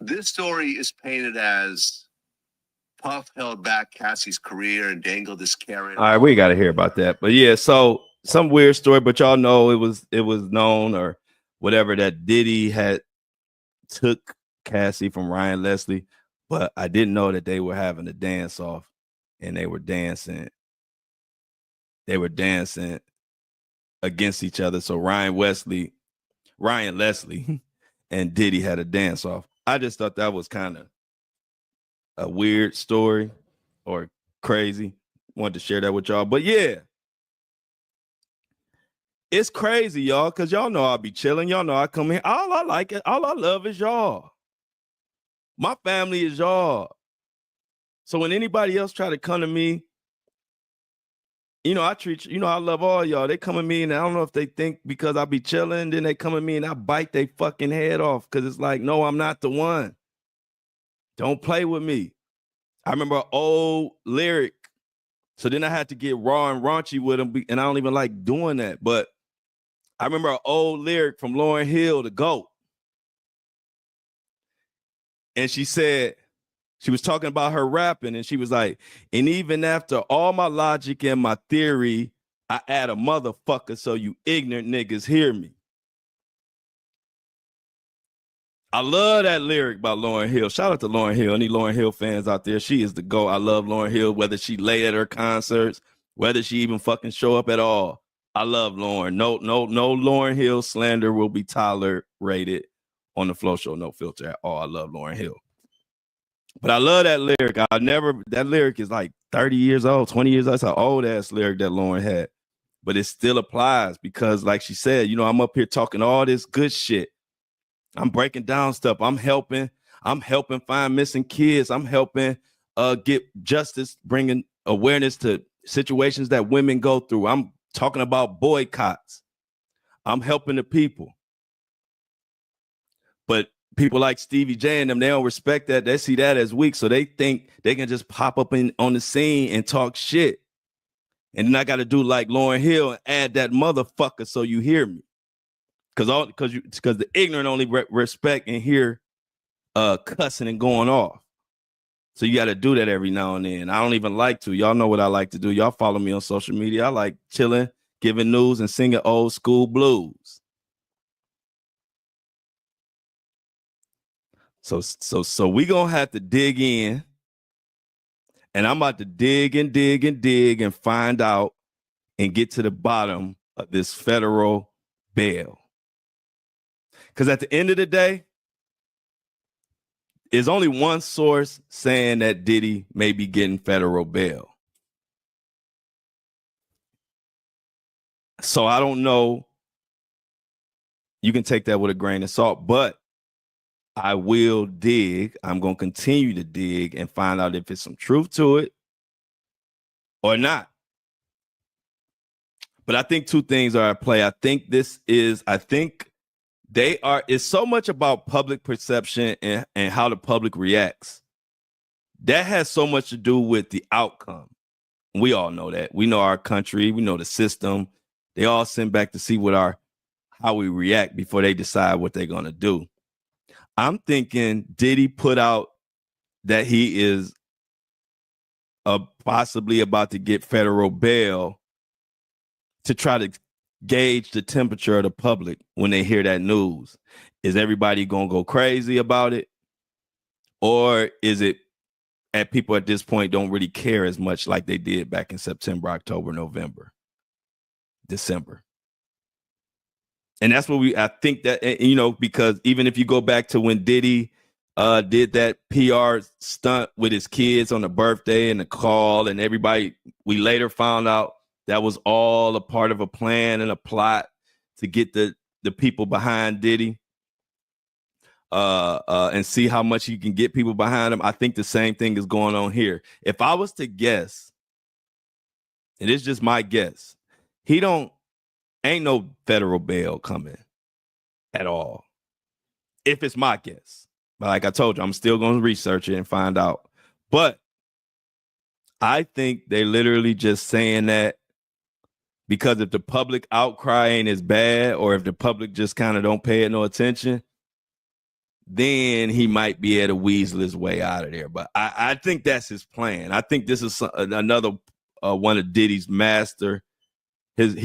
this story is painted as Puff held back Cassie's career and dangled this carrot. All right, we got to hear about that. But yeah, so some weird story, but y'all know it was known or whatever that Diddy had took Cassie from Ryan Leslie. But I didn't know that they were having a dance off and they were dancing. They were dancing against each other. So Ryan Leslie and Diddy had a dance off. I just thought that was kind of a weird story or crazy. Wanted to share that with y'all. But yeah, it's crazy, y'all, because y'all know I'll be chilling. Y'all know I come here. All I like it. All I love is y'all. My family is y'all. So when anybody else try to come to me, I treat I love all y'all. They come at me and I don't know if they think because I be chilling, then they come at me and I bite their fucking head off because it's like, no, I'm not the one. Don't play with me. I remember an old lyric. So then I had to get raw and raunchy with them, and I don't even like doing that. But I remember an old lyric from Lauryn Hill, the GOAT. And she said, she was talking about her rapping, and she was like, and even after all my logic and my theory, I add a motherfucker so you ignorant niggas hear me. I love that lyric by Lauryn Hill. Shout out to Lauryn Hill. Any Lauryn Hill fans out there? She is the GOAT. I love Lauryn Hill, whether she lay at her concerts, whether she even fucking show up at all. I love Lauryn. No Lauryn Hill slander will be tolerated on the Flow Show No Filter at all. I love Lauryn Hill. But I love that lyric. That lyric is like 30 years old, 20 years old. That's an old ass lyric that Lauryn had. But it still applies because, like she said, you know, I'm up here talking all this good shit. I'm breaking down stuff. I'm helping find missing kids. I'm helping get justice, bringing awareness to situations that women go through. I'm talking about boycotts. I'm helping the people. But people like Stevie J and them, they don't respect that. They see that as weak. So they think they can just pop up on the scene and talk shit. And then I got to do like Lauryn Hill and add that motherfucker so you hear me. Because the ignorant only respect and hear cussing and going off. So you got to do that every now and then. I don't even like to. Y'all know what I like to do. Y'all follow me on social media. I like chilling, giving news, and singing old school blues. So we gonna have to dig in, and I'm about to dig and find out and get to the bottom of this federal bail. Because at the end of the day, there's only one source saying that Diddy may be getting federal bail. So I don't know. You can take that with a grain of salt, but I will dig. I'm going to continue to dig and find out if there's some truth to it or not. But I think two things are at play. I think it's so much about public perception and how the public reacts. That has so much to do with the outcome. We all know that. We know our country. We know the system. They all send back to see how we react before they decide what they're going to do. I'm thinking Diddy put out that he is possibly about to get federal bail to try to gauge the temperature of the public when they hear that news. Is everybody going to go crazy about it? Or is it that people at this point don't really care as much like they did back in September, October, November, December? And that's what I think that, you know, because even if you go back to when Diddy did that PR stunt with his kids on the birthday and the call and everybody, we later found out that was all a part of a plan and a plot to get the people behind Diddy and see how much you can get people behind him. I think the same thing is going on here. If I was to guess, and it's just my guess, ain't no federal bail coming at all. If it's my guess. But like I told you, I'm still going to research it and find out. But I think they literally just saying that because if the public outcry ain't as bad, or if the public just kind of don't pay it no attention, then he might be able to weasel his way out of there. But I think that's his plan. I think this is another one of Diddy's he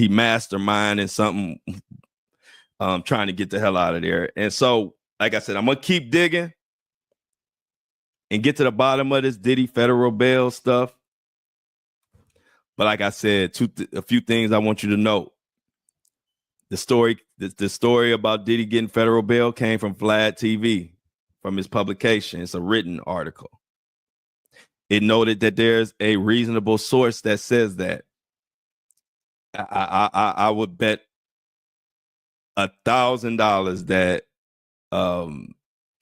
masterminding something, trying to get the hell out of there. And so, like I said, I'm going to keep digging and get to the bottom of this Diddy federal bail stuff. But like I said, a few things I want you to know. The story about Diddy getting federal bail came from Vlad TV, from his publication. It's a written article. It noted that there's a reasonable source that says that. I would bet $1,000 that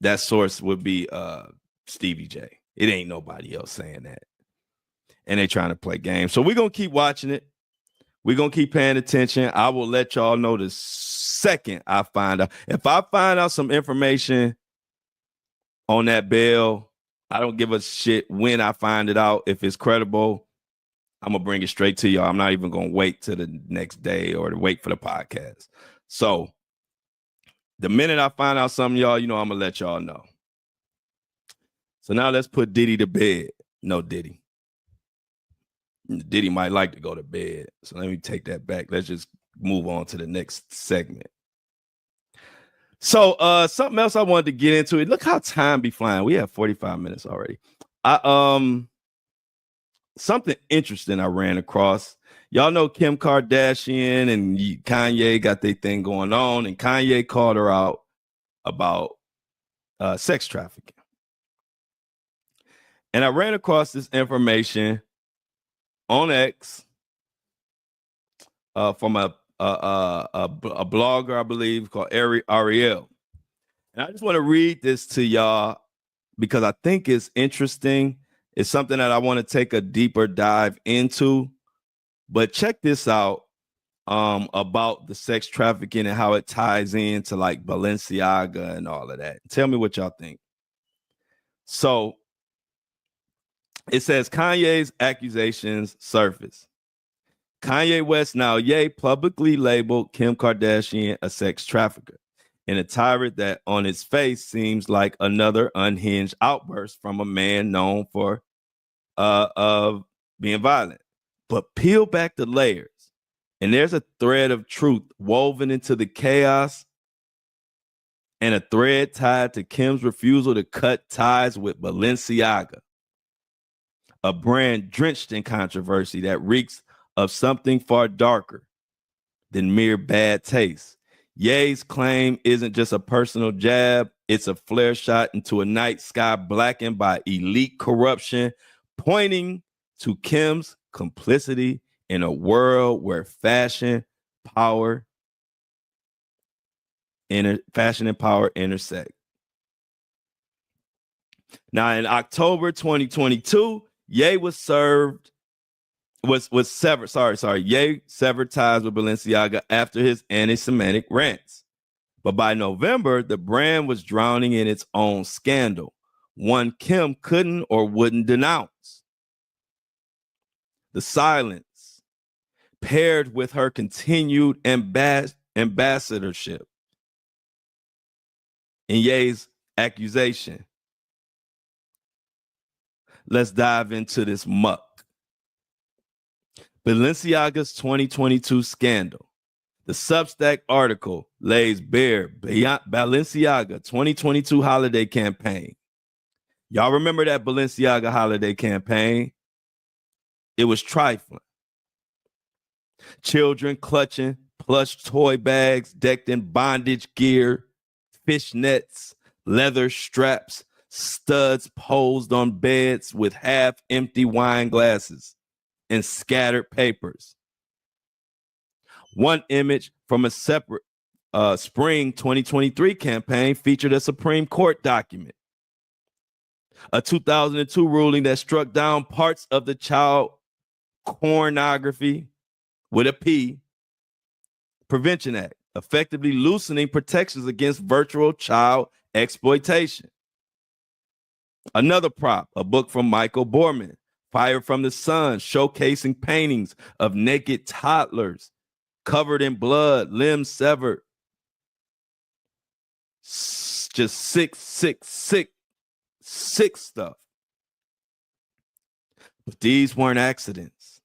that source would be Stevie J. It ain't nobody else saying that. And they trying to play games. So we're going to keep watching it. We're going to keep paying attention. I will let y'all know the second I find out. If I find out some information on that bail, I don't give a shit when I find it out. If it's credible, I'm going to bring it straight to y'all. I'm not even going to wait till the next day or to wait for the podcast. So the minute I find out something, y'all, you know, I'm gonna let y'all know. So now let's put Diddy to bed. No, Diddy. Diddy might like to go to bed. So let me take that back. Let's just move on to the next segment. So something else I wanted to get into it. Look how time be flying. We have 45 minutes already. Something interesting I ran across. Y'all know Kim Kardashian and Kanye got their thing going on, and Kanye called her out about sex trafficking. And I ran across this information on X from a blogger, I believe, called Ariel. And I just want to read this to y'all because I think it's interesting. It's something that I want to take a deeper dive into. But check this out about the sex trafficking and how it ties into like Balenciaga and all of that. Tell me what y'all think. So it says Kanye's accusations surface. Kanye West now publicly labeled Kim Kardashian a sex trafficker in a tirade that on its face seems like another unhinged outburst from a man known for being violent. But peel back the layers, and there's a thread of truth woven into the chaos and a thread tied to Kim's refusal to cut ties with Balenciaga, a brand drenched in controversy that reeks of something far darker than mere bad taste. Ye's claim isn't just a personal jab, it's a flare shot into a night sky blackened by elite corruption, pointing to Kim's complicity in a world where fashion and power intersect. Now, in October 2022, Ye severed ties with Balenciaga after his anti-Semitic rants. But by November, the brand was drowning in its own scandal, one Kim couldn't or wouldn't denounce. The silence, paired with her continued ambassadorship in Ye's accusation. Let's dive into this muck. Balenciaga's 2022 scandal. The Substack article lays bare Balenciaga 2022 holiday campaign. Y'all remember that Balenciaga holiday campaign? It was trifling. Children clutching plush toy bags decked in bondage gear, fishnets, leather straps, studs posed on beds with half-empty wine glasses and scattered papers. One image from a separate spring 2023 campaign featured a Supreme Court document, a 2002 ruling that struck down parts of the child pornography with a P Prevention Act, effectively loosening protections against virtual child exploitation. Another prop, a book from Michael Borman, Fire from the Sun, showcasing paintings of naked toddlers covered in blood, limbs severed. Just sick stuff. But these weren't accidents.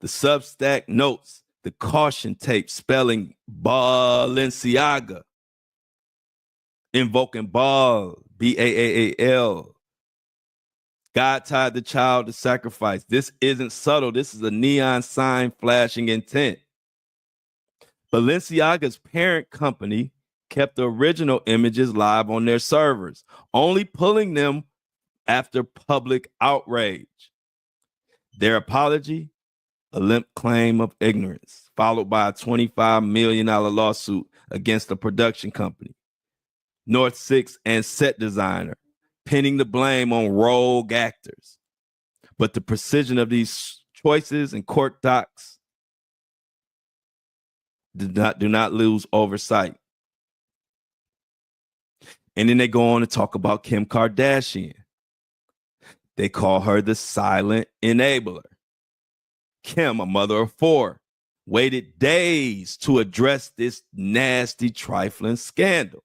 The Substack notes the caution tape spelling Balenciaga, invoking Baal, Baal. God tied the child to sacrifice. This isn't subtle. This is a neon sign flashing intent. Balenciaga's parent company kept the original images live on their servers, only pulling them after public outrage. Their apology, a limp claim of ignorance, followed by a $25 million lawsuit against the production company, North Six, and set designer, pinning the blame on rogue actors. But the precision of these choices and court docs do not lose oversight. And then they go on to talk about Kim Kardashian. They call her the silent enabler. Kim, a mother of four, waited days to address this nasty, trifling scandal.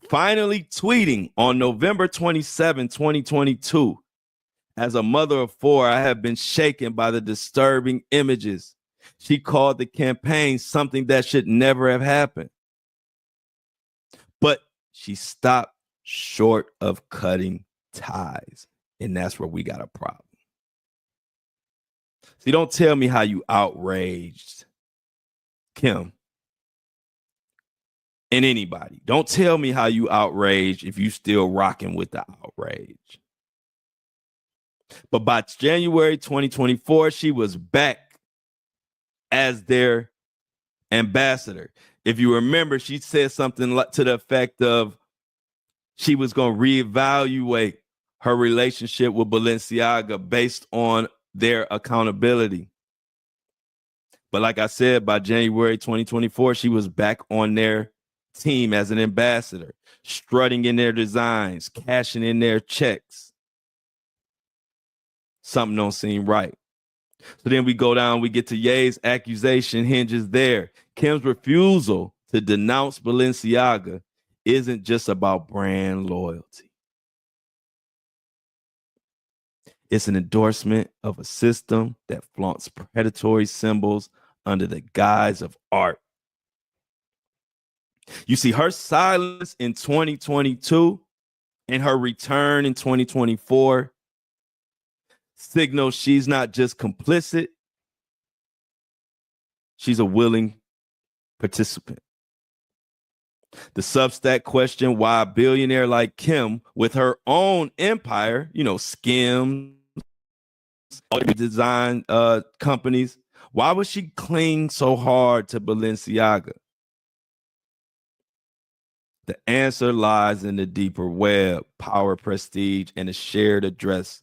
Finally tweeting on November 27, 2022, as a mother of four, I have been shaken by the disturbing images. She called the campaign something that should never have happened. But she stopped short of cutting ties. And that's where we got a problem. See, don't tell me how you outraged Kim and anybody. Don't tell me how you outraged if you still rocking with the outrage. But by January 2024, she was back as their ambassador. If you remember, she said something to the effect of she was going to reevaluate her relationship with Balenciaga based on their accountability. But like I said, by January 2024, she was back on their team as an ambassador, strutting in their designs, cashing in their checks. Something don't seem right. So then we go down, we get to Ye's accusation hinges there. Kim's refusal to denounce Balenciaga isn't just about brand loyalty. It's an endorsement of a system that flaunts predatory symbols under the guise of art. You see, her silence in 2022 and her return in 2024 signals she's not just complicit, she's a willing participant. The Substack question why a billionaire like Kim, with her own empire, Skims, all the design companies, why would she cling so hard to Balenciaga? The answer lies in the deeper web, power, prestige, and a shared address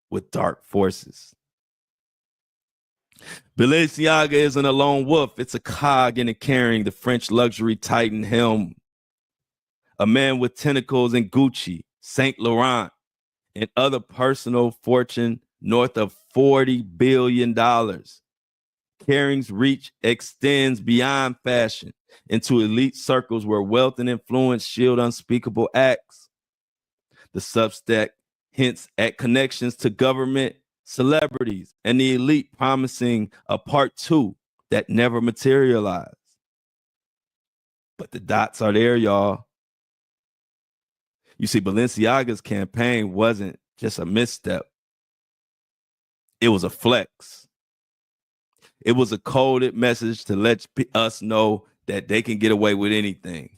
with dark forces. Balenciaga isn't a lone wolf. It's a cog in a carrying the French luxury titan helm. A man with tentacles in Gucci, Saint Laurent, and other personal fortune north of $40 billion. Kering's reach extends beyond fashion into elite circles where wealth and influence shield unspeakable acts. The Substack hints at connections to government, celebrities, and the elite, promising a part two that never materialized. But the dots are there, y'all. You see, Balenciaga's campaign wasn't just a misstep. It was a flex. It was a coded message to let us know that they can get away with anything.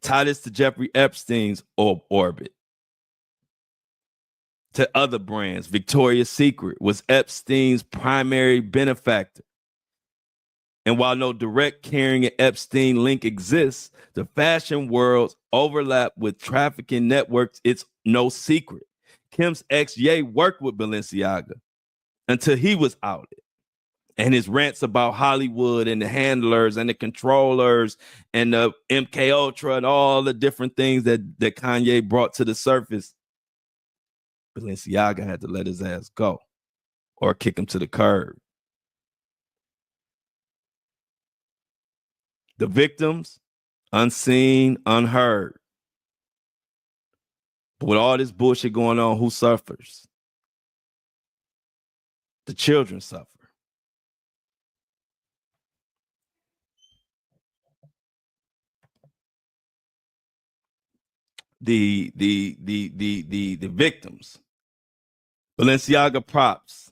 Tie this to Jeffrey Epstein's orbit. To other brands, Victoria's Secret was Epstein's primary benefactor. And while no direct Kering and Epstein link exists, the fashion world's overlap with trafficking networks, it's no secret. Kim's ex Ye worked with Balenciaga until he was outed. And his rants about Hollywood and the handlers and the controllers and the MK Ultra and all the different things that Kanye brought to the surface, Balenciaga had to let his ass go or kick him to the curb. The victims, unseen, unheard. But with all this bullshit going on, who suffers? The children suffer. The victims. Balenciaga props.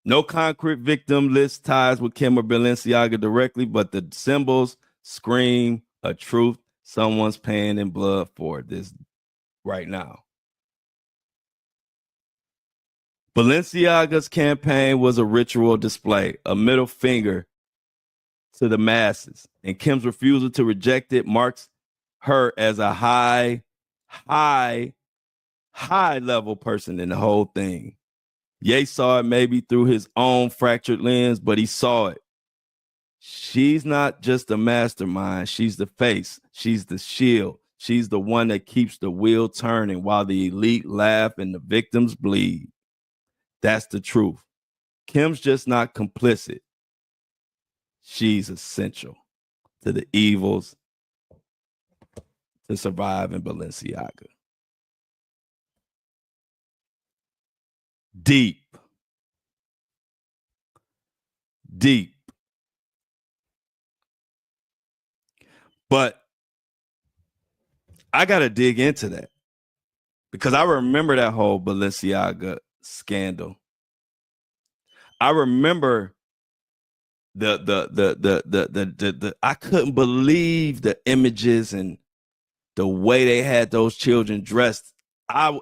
No concrete victim list ties with Kim or Balenciaga directly, but the symbols scream a truth someone's paying in blood for this right now. Balenciaga's campaign was a ritual display, a middle finger to the masses, and Kim's refusal to reject it marks her as a high level person in the whole thing. Ye saw it maybe through his own fractured lens, but he saw it. She's not just a mastermind. She's the face. She's the shield. She's the one that keeps the wheel turning while the elite laugh and the victims bleed. That's the truth. Kim's just not complicit. She's essential to the evils to survive in Balenciaga. Deep. But I got to dig into that because I remember that whole Balenciaga scandal. I remember the I couldn't believe the images and the way they had those children dressed.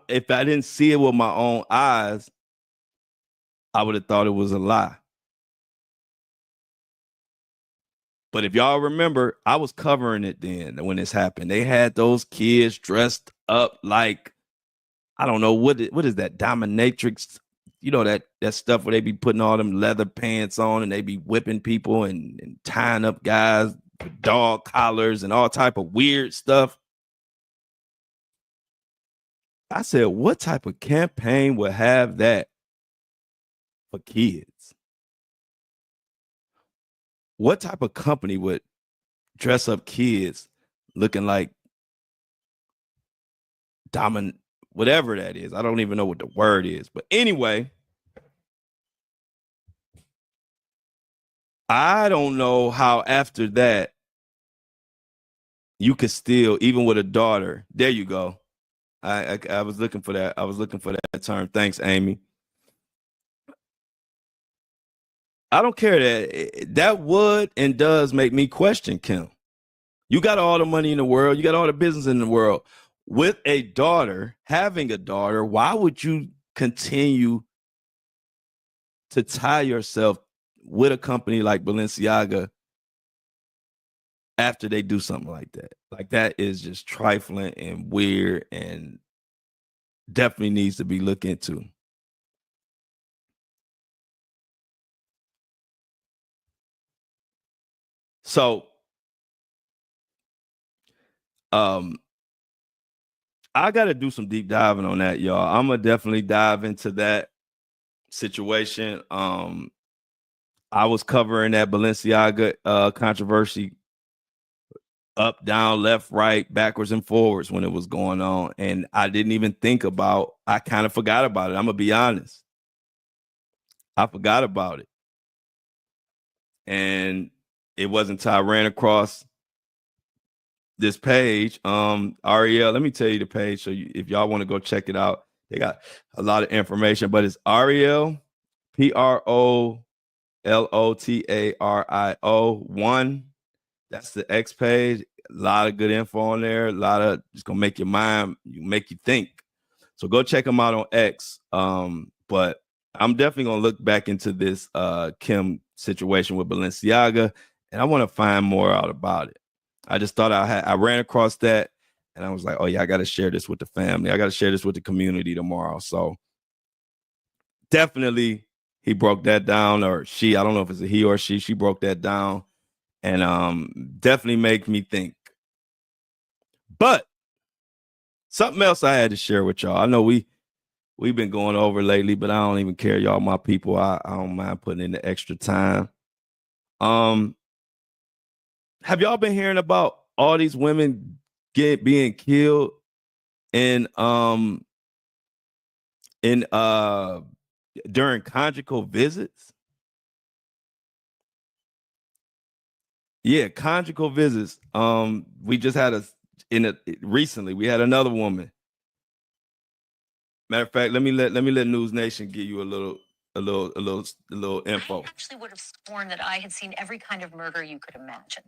If I didn't see it with my own eyes, I would have thought it was a lie. But if y'all remember, I was covering it then when this happened. They had those kids dressed up like, I don't know, what is that, dominatrix? You know, that stuff where they be putting all them leather pants on and they be whipping people and tying up guys with dog collars and all type of weird stuff. I said, what type of campaign would have that for kids? What type of company would dress up kids looking like whatever that is? I don't even know what the word is. But anyway, I don't know how after that you could still, even with a daughter. There you go. I was looking for that. I was looking for that term. Thanks, Amy. I don't care that would and does make me question Kim. You got all the money in the world. You got all the business in the world. With a daughter, having a daughter, why would you continue to tie yourself with a company like Balenciaga after they do something like that? Like, that is just trifling and weird and definitely needs to be looked into. So, I got to do some deep diving on that, y'all. I'm going to definitely dive into that situation. I was covering that Balenciaga controversy up, down, left, right, backwards, and forwards when it was going on. And I didn't even think about, I kind of forgot about it. I'm going to be honest. I forgot about it. And it wasn't until I ran across this page, Ariel, let me tell you the page. So if y'all want to go check it out, they got a lot of information, but it's Ariel, PROLOTARIO1. That's the X page. A lot of good info on there. A lot of, just gonna make your mind, make you think. So go check them out on X. But I'm definitely gonna look back into this Kim situation with Balenciaga, and I want to find more out about it. I just thought I ran across that, and I was like, oh yeah, I got to share this with the family. I got to share this with the community tomorrow. So definitely he broke that down, or she, I don't know if it's a he or she broke that down, and definitely make me think. But something else I had to share with y'all. I know we've been going over lately, but I don't even care, y'all, my people. I don't mind putting in the extra time. Have y'all been hearing about all these women being killed in during conjugal visits? Yeah, conjugal visits. We just had recently we had another woman. Matter of fact, let me let News Nation give you a little info. I actually would have sworn that I had seen every kind of murder you could imagine.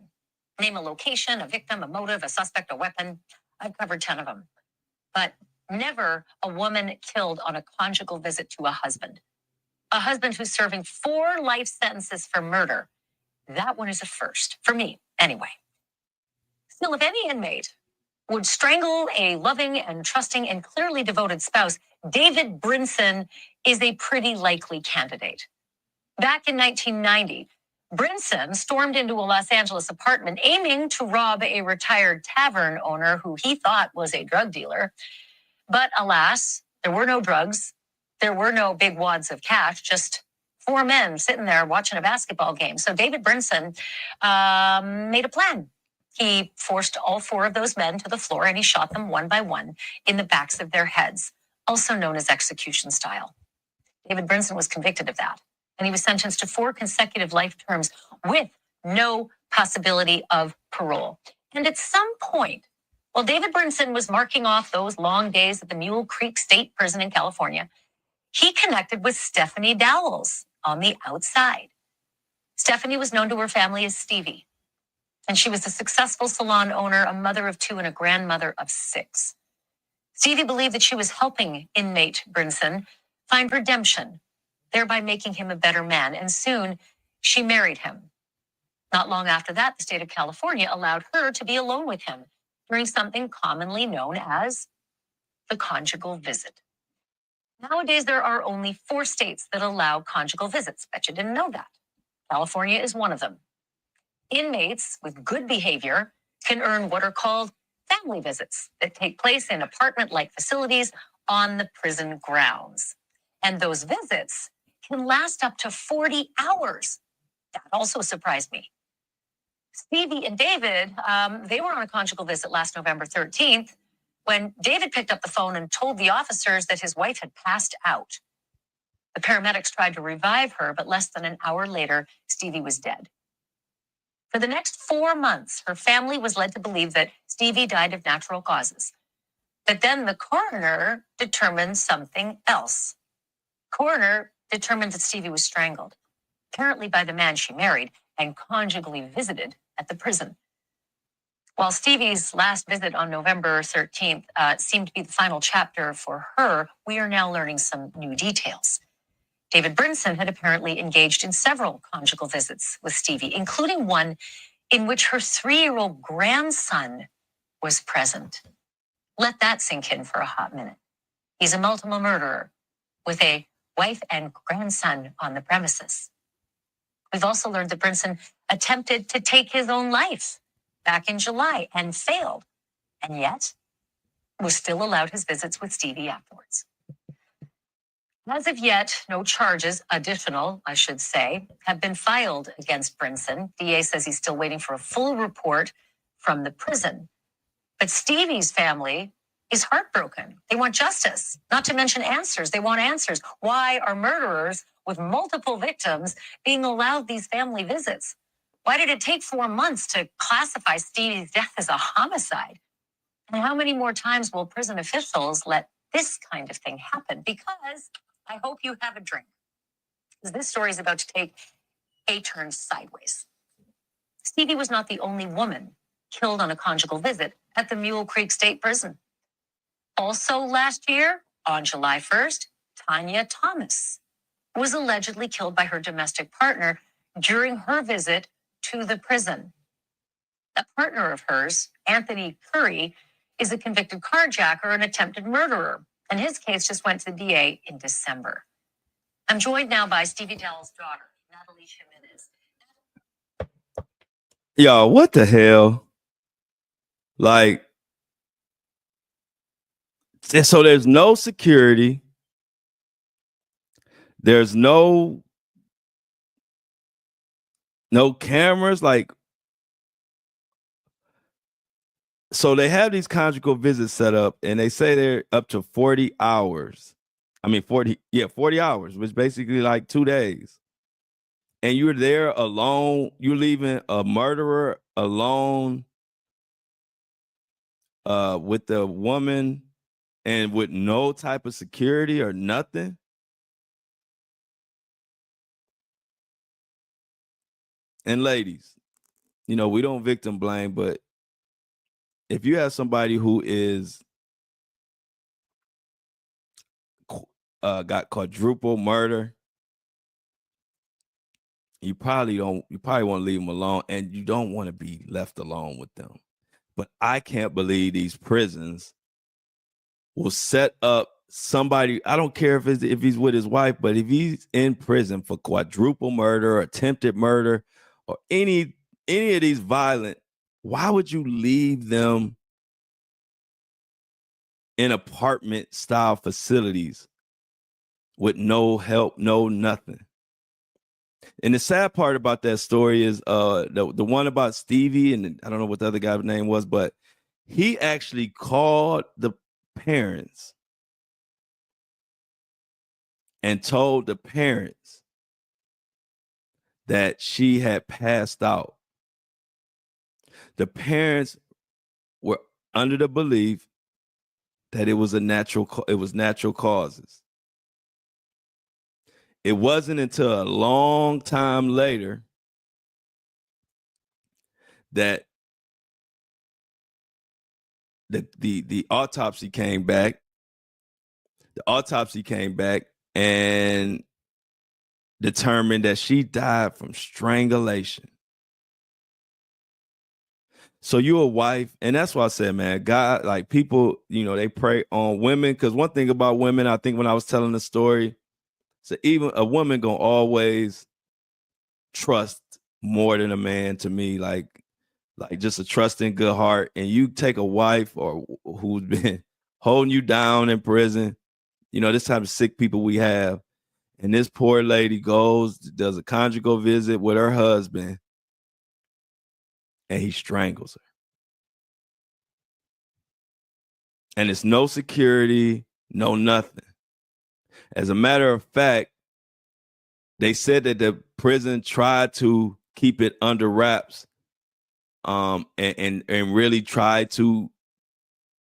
Name a location, a victim, a motive, a suspect, a weapon. I've covered 10 of them. But never a woman killed on a conjugal visit to a husband. A husband who's serving 4 life sentences for murder. That one is a first, for me, anyway. Still, if any inmate would strangle a loving and trusting and clearly devoted spouse, David Brinson is a pretty likely candidate. Back in 1990, Brinson stormed into a Los Angeles apartment aiming to rob a retired tavern owner who he thought was a drug dealer. But alas, there were no drugs, There were no big wads of cash, just four men sitting there watching a basketball game. So David Brinson made a plan. He forced all four of those men to the floor and he shot them one by one in the backs of their heads, also known as execution style. David Brinson was convicted of that, and he was sentenced to 4 consecutive life terms with no possibility of parole. And at some point, while David Brinson was marking off those long days at the Mule Creek State Prison in California, he connected with Stephanie Dowles on the outside. Stephanie was known to her family as Stevie, and she was a successful salon owner, a mother of 2, and a grandmother of 6. Stevie believed that she was helping inmate Brinson find redemption, thereby making him a better man, and soon she married him. Not long after that, the state of California allowed her to be alone with him during something commonly known as the conjugal visit. Nowadays, there are only 4 states that allow conjugal visits. Bet you didn't know that. California is one of them. Inmates with good behavior can earn what are called family visits that take place in apartment-like facilities on the prison grounds. And those visits can last up to 40 hours. That also surprised me. Stevie and David, they were on a conjugal visit last November 13th when David picked up the phone and told the officers that his wife had passed out. The paramedics tried to revive her, but less than an hour later, Stevie was dead. For the next 4 months, her family was led to believe that Stevie died of natural causes. But then the coroner determined something else. Coroner determined that Stevie was strangled, apparently by the man she married and conjugally visited at the prison. While Stevie's last visit on November 13th seemed to be the final chapter for her, we are now learning some new details. David Brinson had apparently engaged in several conjugal visits with Stevie, including one in which her 3-year-old grandson was present. Let that sink in for a hot minute. He's a multiple murderer with a wife and grandson on the premises. We've also learned that Brinson attempted to take his own life back in July and failed, and yet was still allowed his visits with Stevie afterwards. As of yet, no charges, additional, I should say, have been filed against Brinson. DA says he's still waiting for a full report from the prison. But Stevie's family is heartbroken. They want justice, not to mention answers. They want answers. Why are murderers with multiple victims being allowed these family visits? Why did it take 4 months to classify Stevie's death as a homicide? And how many more times will prison officials let this kind of thing happen? Because I hope you have a drink, because this story is about to take a turn sideways. Stevie was not the only woman killed on a conjugal visit at the Mule Creek State Prison. Also last year, on July 1st, Tanya Thomas was allegedly killed by her domestic partner during her visit to the prison. A partner of hers, Anthony Curry, is a convicted carjacker and attempted murderer, and his case just went to the DA in December. I'm joined now by Stevie Dowell's daughter, Natalie Jimenez. Yo, what the hell? Like, so there's no security. There's no cameras. Like, so they have these conjugal visits set up, and they say they're up to 40 hours. I mean, 40 hours, which basically like 2 days. And you're there alone. You're leaving a murderer alone with the woman and with no type of security or nothing. And ladies, you know, we don't victim blame, but if you have somebody who is got quadruple murder, you probably want to leave them alone, and you don't want to be left alone with them. But I can't believe these prisons will set up somebody. I don't care if he's with his wife, but if he's in prison for quadruple murder or attempted murder or any of these violent, why would you leave them in apartment style facilities with no help, no nothing. And the sad part about that story is the one about Stevie, and I don't know what the other guy's name was, but he actually called the parents and told the parents that she had passed out. The parents were under the belief that it was natural causes. It wasn't until a long time later that the autopsy came back. The autopsy came back and determined that she died from strangulation. So you're a wife, and that's why I said, man, God, like people, they prey on women. Because one thing about women, I think when I was telling the story, so even a woman gonna always trust more than a man to me, like just a trusting good heart. And you take a wife or who's been holding you down in prison, this type of sick people we have, and this poor lady does a conjugal visit with her husband, and he strangles her. And it's no security, no nothing. As a matter of fact, they said that the prison tried to keep it under wraps, and really tried to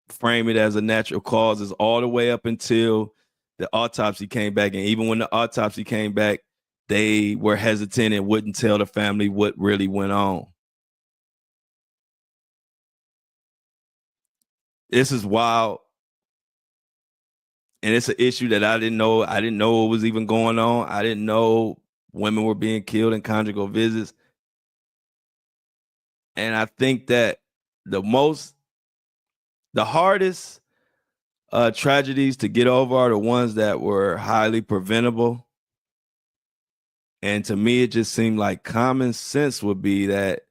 frame it as a natural causes all the way up until the autopsy came back. And even when the autopsy came back, they were hesitant and wouldn't tell the family what really went on. This is wild. And it's an issue that I didn't know. I didn't know it was even going on. I didn't know women were being killed in conjugal visits. And I think that the hardest tragedies to get over are the ones that were highly preventable. And to me, it just seemed like common sense would be that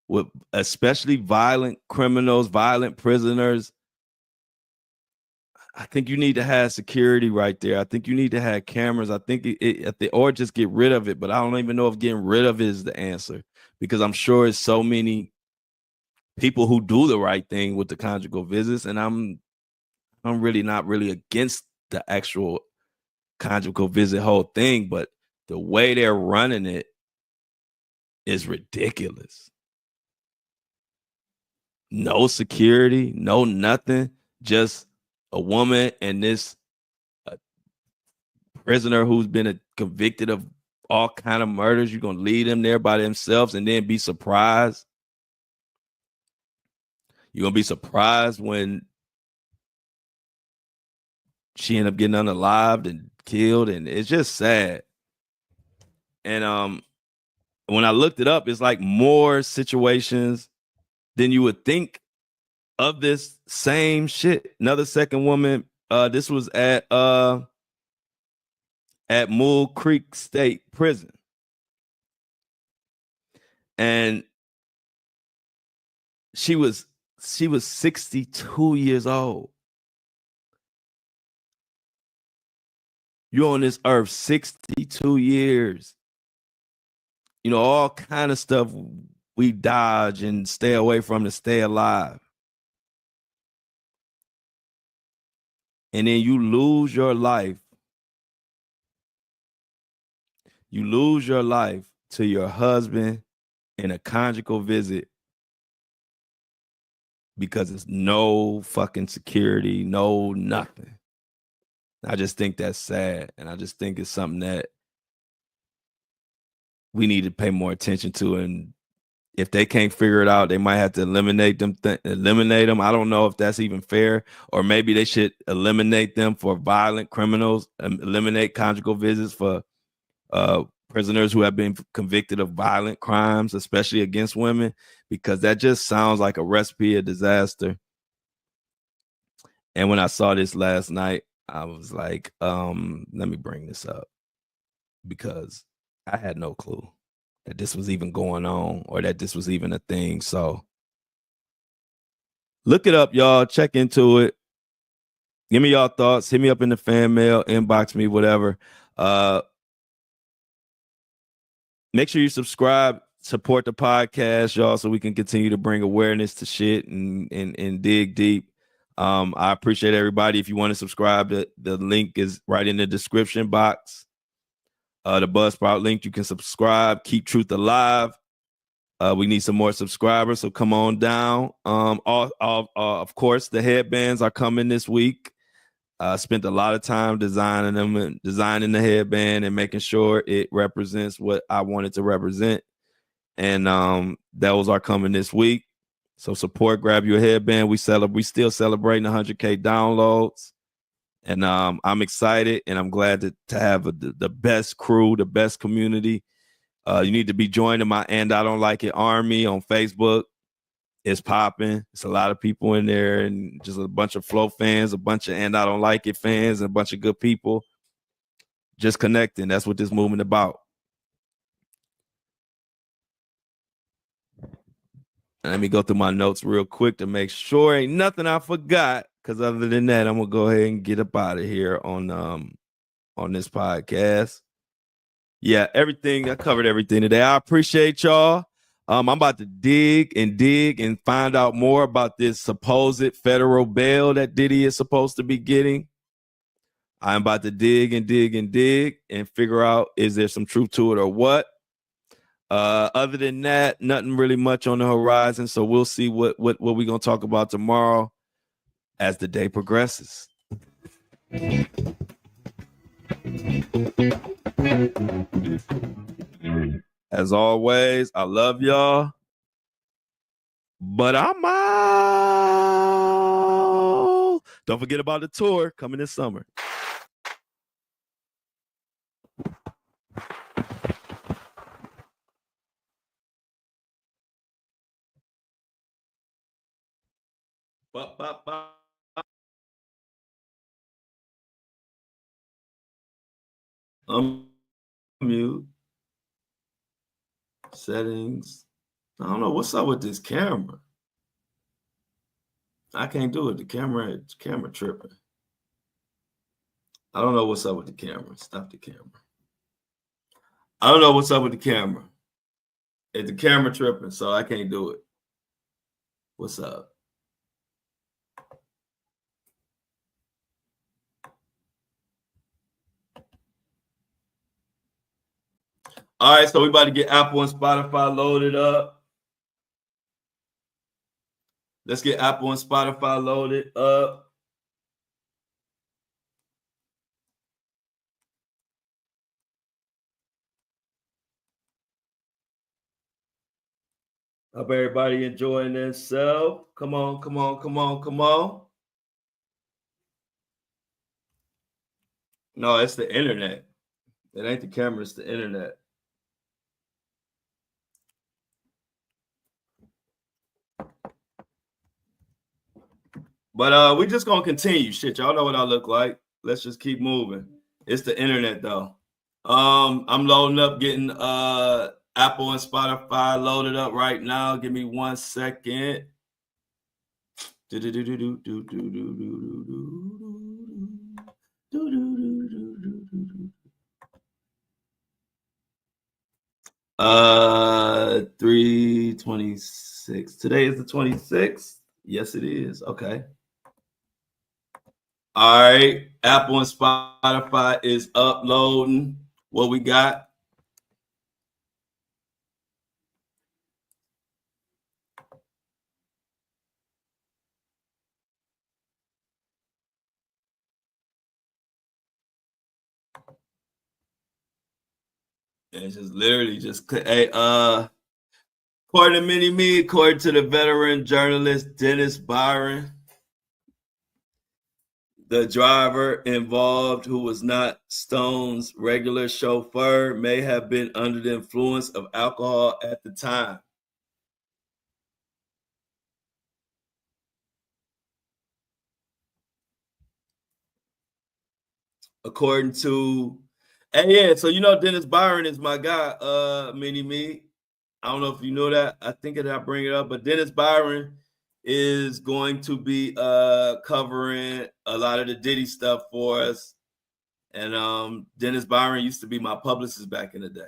with especially violent criminals, violent prisoners, I think you need to have security right there. I think you need to have cameras. I think or just get rid of it. But I don't even know if getting rid of it is the answer, because I'm sure it's so many people who do the right thing with the conjugal visits, and I'm really not really against the actual conjugal visit whole thing, but the way they're running it is ridiculous. No security, no nothing, just a woman and this prisoner who's been convicted of all kind of murders. You're gonna leave them there by themselves and then be surprised. You're gonna be surprised when she ended up getting unalived and killed, and it's just sad. And when I looked it up, it's like more situations than you would think of this same shit. Another second woman, this was at Mule Creek State Prison. And she was 62 years old. You're on this earth 62 years. All kind of stuff we dodge and stay away from to stay alive. And then you lose your life. You lose your life to your husband in a conjugal visit because it's no fucking security, no nothing. I just think that's sad. And I just think it's something that we need to pay more attention to. And if they can't figure it out, they might have to eliminate them. I don't know if that's even fair, or maybe they should eliminate them for violent criminals, eliminate conjugal visits for prisoners who have been convicted of violent crimes, especially against women, because that just sounds like a recipe of disaster. And when I saw this last night, I was like, let me bring this up, because I had no clue that this was even going on or that this was even a thing. So look it up, y'all. Check into it. Give me y'all thoughts. Hit me up in the fan mail, inbox me, whatever. Make sure you subscribe, support the podcast, y'all, so we can continue to bring awareness to shit and dig deep. I appreciate everybody. If you want to subscribe, the link is right in the description box. The Buzzsprout link, you can subscribe. Keep Truth alive. We need some more subscribers, so come on down. Of course, the headbands are coming this week. I spent a lot of time designing them and designing the headband and making sure it represents what I wanted to represent. And those are coming this week. So support, grab your headband. We still celebrating 100K downloads. And I'm excited and I'm glad to have the best crew, the best community. You need to be joining my And I Don't Like It Army on Facebook. It's popping. It's a lot of people in there and just a bunch of Flow fans, a bunch of And I Don't Like It fans, and a bunch of good people just connecting. That's what this movement about. And let me go through my notes real quick to make sure ain't nothing I forgot. Because other than that, I'm gonna go ahead and get up out of here on this podcast. Yeah, everything. I covered everything today. I appreciate y'all. I'm about to dig and find out more about this supposed federal bail that Diddy is supposed to be getting. I'm about to dig and figure out, is there some truth to it or what? Other than that, nothing really much on the horizon. So we'll see what we're going to talk about tomorrow as the day progresses. As always, I love y'all. But I'm out. Don't forget about the tour coming this summer. Mute. Settings. I don't know what's up with this camera. I can't do it. The camera tripping. I don't know what's up with the camera. Stop the camera. I don't know what's up with the camera. It's the camera tripping, so I can't do it. What's up? All right, so we about to get Apple and Spotify loaded up. Let's get Apple and Spotify loaded up. Hope everybody enjoying themselves. Come on. No, it's the internet. It ain't the camera, it's the internet. But we just gonna continue. Shit, y'all know what I look like. Let's just keep moving. It's the internet though. I'm loading up, getting Apple and Spotify loaded up right now. Give me 1 second. Uh, 3/26. Today is the 26th. Yes, it is. Okay. All right. Apple and Spotify is uploading what we got. It's just literally just according to Mini-Me, according to the veteran journalist Dennis Byron, the driver involved, who was not Stone's regular chauffeur, may have been under the influence of alcohol at the time. According to, and yeah, so you know Dennis Byron is my guy, Mini-Me. I don't know if you know that. I think I bring it up, but Dennis Byron is going to be covering a lot of the Diddy stuff for us. And Dennis Byron used to be my publicist back in the day.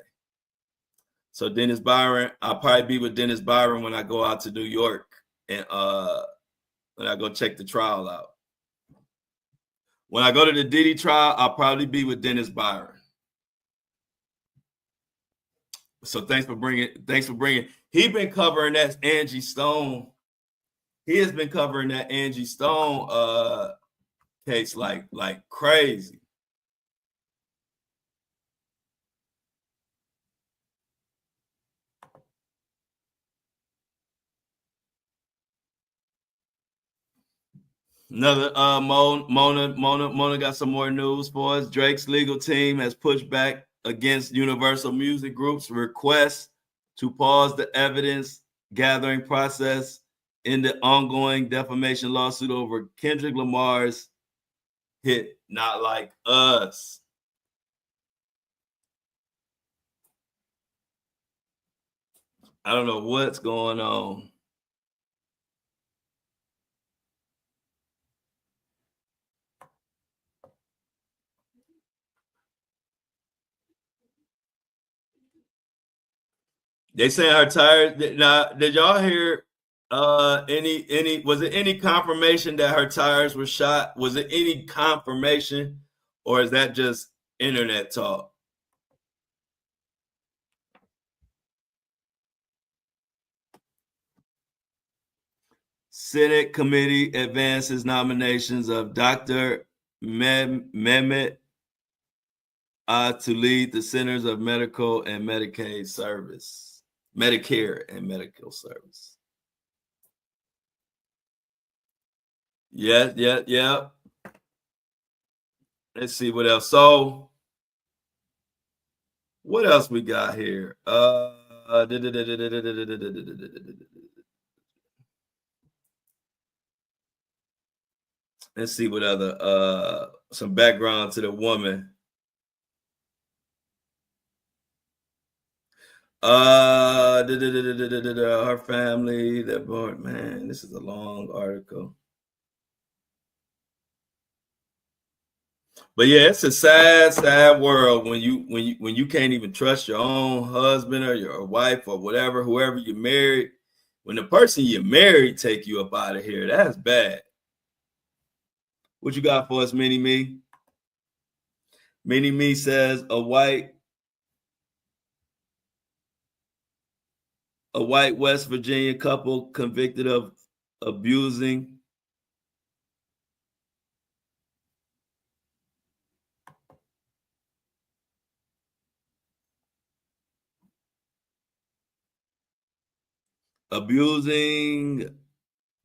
So Dennis Byron, I'll probably be with Dennis Byron when I go out to New York and when I go check the trial out. When I go to the Diddy trial, I'll probably be with Dennis Byron. So thanks for bringing. He's been covering that Angie Stone. He has been covering that Angie Stone case like crazy. Another Mona got some more news for us. Drake's legal team has pushed back against Universal Music Group's request to pause the evidence gathering process in the ongoing defamation lawsuit over Kendrick Lamar's hit Not Like Us. I don't know what's going on. They saying her tires. Now, did y'all hear any was it any confirmation that her tires were shot? Was it any confirmation, or is that just internet talk? Senate committee advances nominations of Dr. Mehmet to lead the Centers of Medical and Medicaid Service, Medicare and Medical Service. Yeah. Let's see what else. So, what else we got here? Let's see what other some background to the woman. Her family, that board, man, this is a long article. But yeah, it's a sad world when you can't even trust your own husband or your wife or whatever, whoever you married. When the person you married take you up out of here, that's bad. What you got for us, Mini Me? Mini Me says a white West Virginia couple convicted of abusing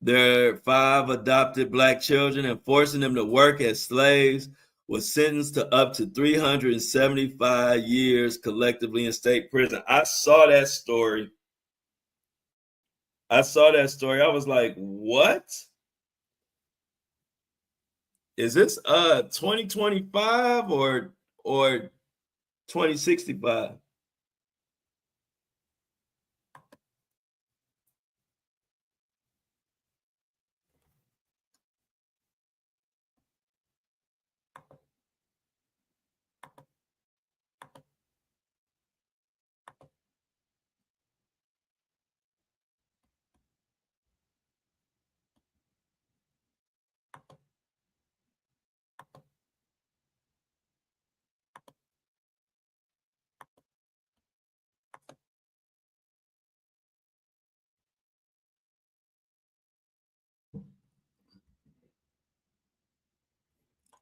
their 5 adopted Black children and forcing them to work as slaves was sentenced to up to 375 years collectively in state prison. I saw that story. I was like, what? Is this 2025 or 2065?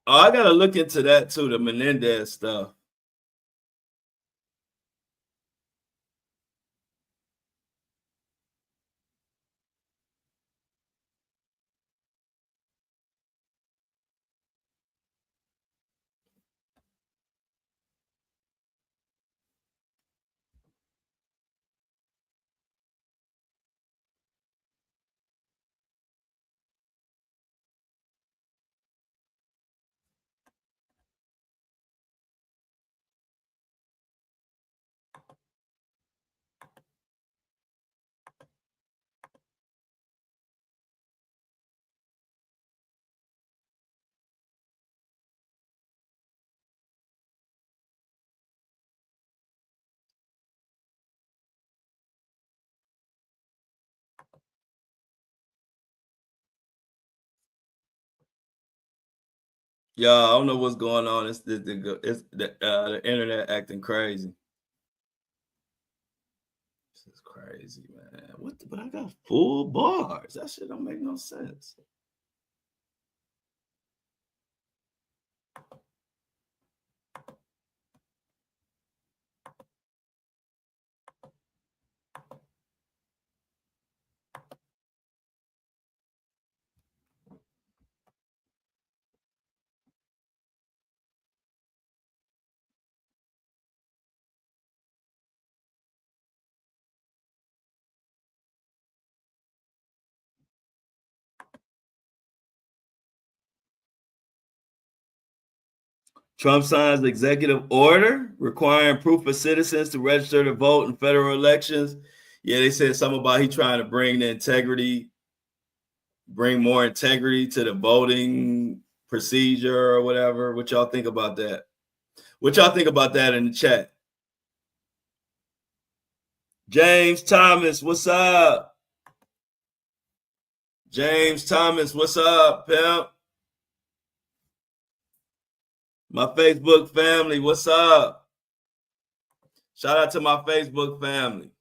Oh, I gotta look into that too, the Menendez stuff. Y'all, I don't know what's going on. It's the internet acting crazy. This is crazy, man. But I got full bars. That shit don't make no sense. Trump signs executive order requiring proof of citizens to register to vote in federal elections. Yeah, they said something about he trying to bring more integrity to the voting procedure or whatever. What y'all think about that? What y'all think about that in the chat? James Thomas, what's up? James Thomas, what's up, pimp? My Facebook family, what's up? Shout out to my Facebook family.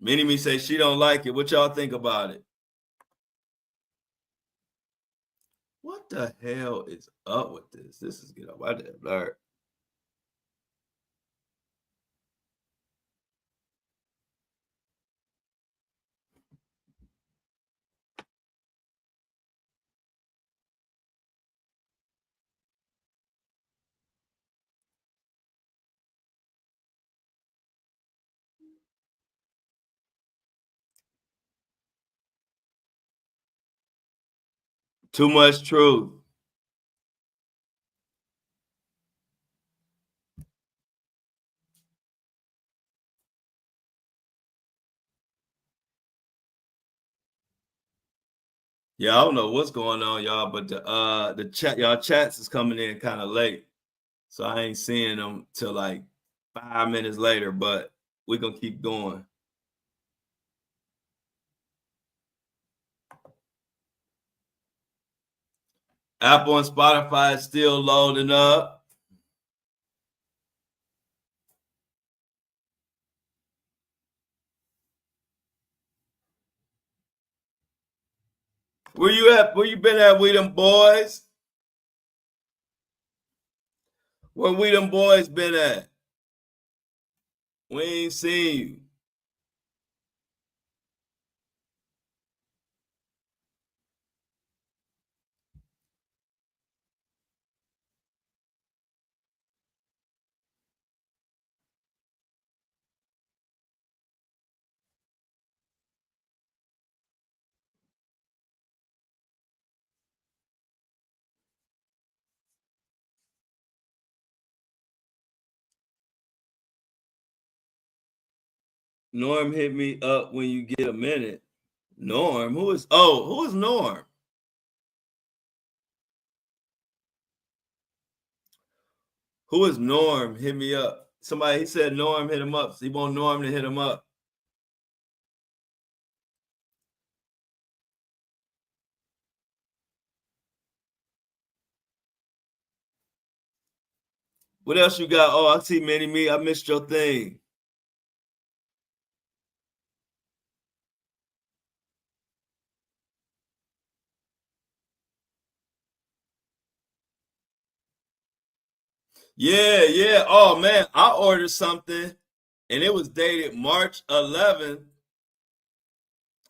Many me say she don't like it. What y'all think about it? What the hell is up with this? This is get up my damn nerve. Too much truth. Yeah, I don't know what's going on, y'all, but the chat, y'all chats is coming in kind of late. So I ain't seeing them till like 5 minutes later, but we're gonna keep going. Apple and Spotify is still loading up. Where you at? Where you been at, we them boys? Where we them boys been at? We ain't seen you. Norm hit me up when you get a minute. Norm, who is Norm? Who is Norm? Hit me up. Somebody, he said Norm hit him up. So he want Norm to hit him up. What else you got? Oh, I see Many Me. I missed your thing. Yeah, yeah. Oh man, I ordered something and it was dated March 11th,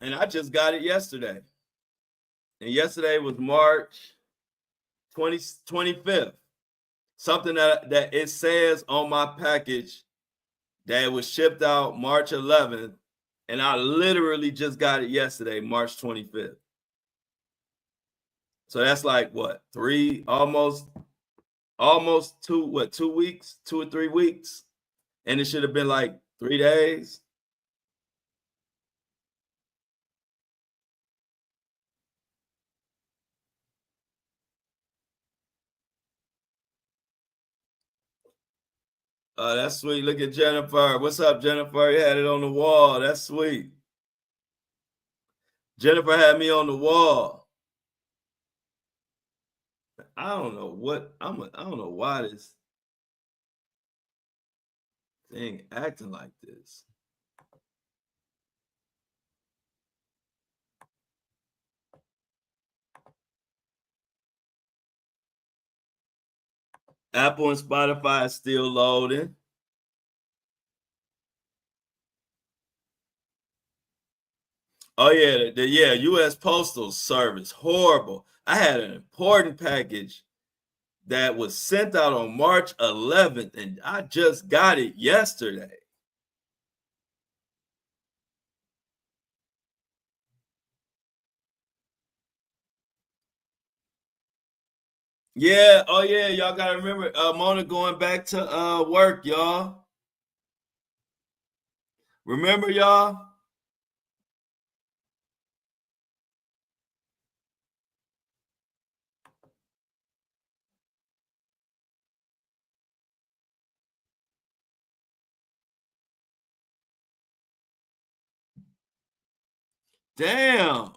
and I just got it yesterday. And yesterday was March 25th. Something that it says on my package that it was shipped out March 11th, and I literally just got it yesterday, March 25th. So that's like what, almost 2 weeks, 2 or 3 weeks, and it should have been like 3 days. That's sweet. Look at Jennifer. What's up, Jennifer? You had it on the wall. That's sweet. Jennifer had me on the wall. I don't know what I don't know why this thing acting like this. Apple and Spotify is still loading. Oh yeah, yeah, U.S. Postal Service, horrible. I had an important package that was sent out on March 11th, and I just got it yesterday. Yeah, oh yeah, y'all gotta remember Mona going back to work, y'all. Remember, y'all? Damn.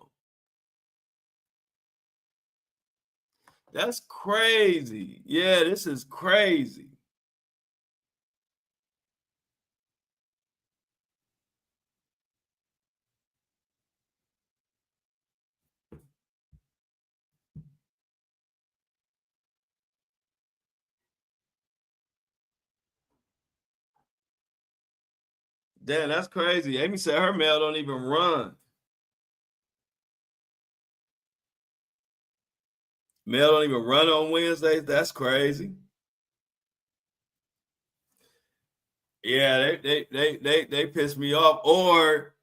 That's crazy. Yeah, this is crazy. Damn, that's crazy. Amy said her mail don't even run. Mail don't even run on Wednesdays. That's crazy. Yeah, they piss me off. Or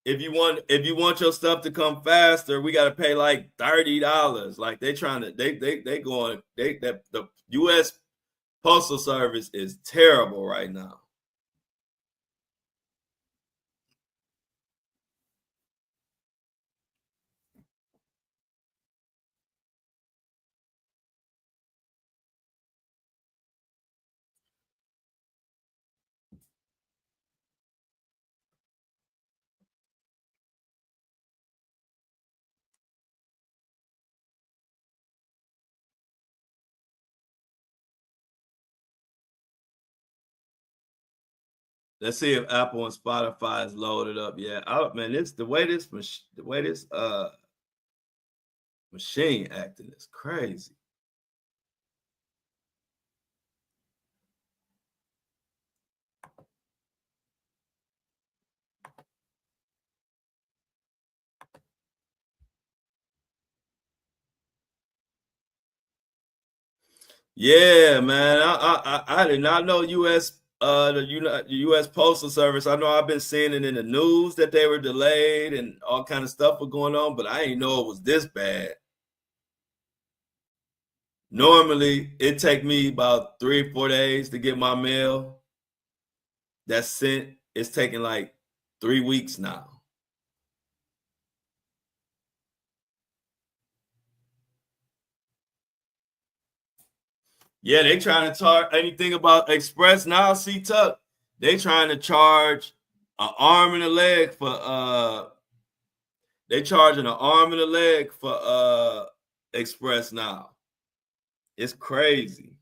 if you want your stuff to come faster, we gotta pay like $30. Like they trying to they going that the US Postal Service is terrible right now. Let's see if Apple and Spotify is loaded up. Yeah, man, this the way this machine acting is crazy. Yeah, man. I did not know the U.S. Postal Service. I know I've been seeing it in the news that they were delayed and all kind of stuff was going on, but I didn't know it was this bad. Normally, it take me about 3 or 4 days to get my mail that's sent. It's taking like 3 weeks now. Yeah, they trying to charge anything about Express now. See, Tuck, they trying to charge an arm and a leg for they charging an arm and a leg for Express now. It's crazy.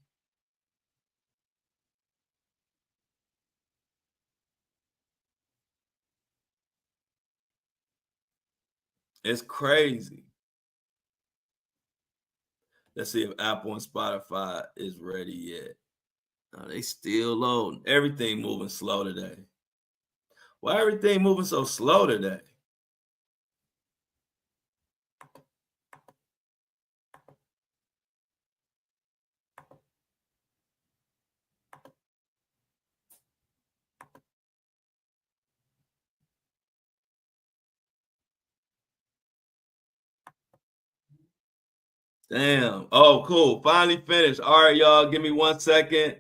It's crazy. Let's see if Apple and Spotify is ready yet. Oh, they still loading. Everything moving slow today. Why everything moving so slow today? Damn. Oh, cool. Finally finished. All right, y'all. Give me 1 second.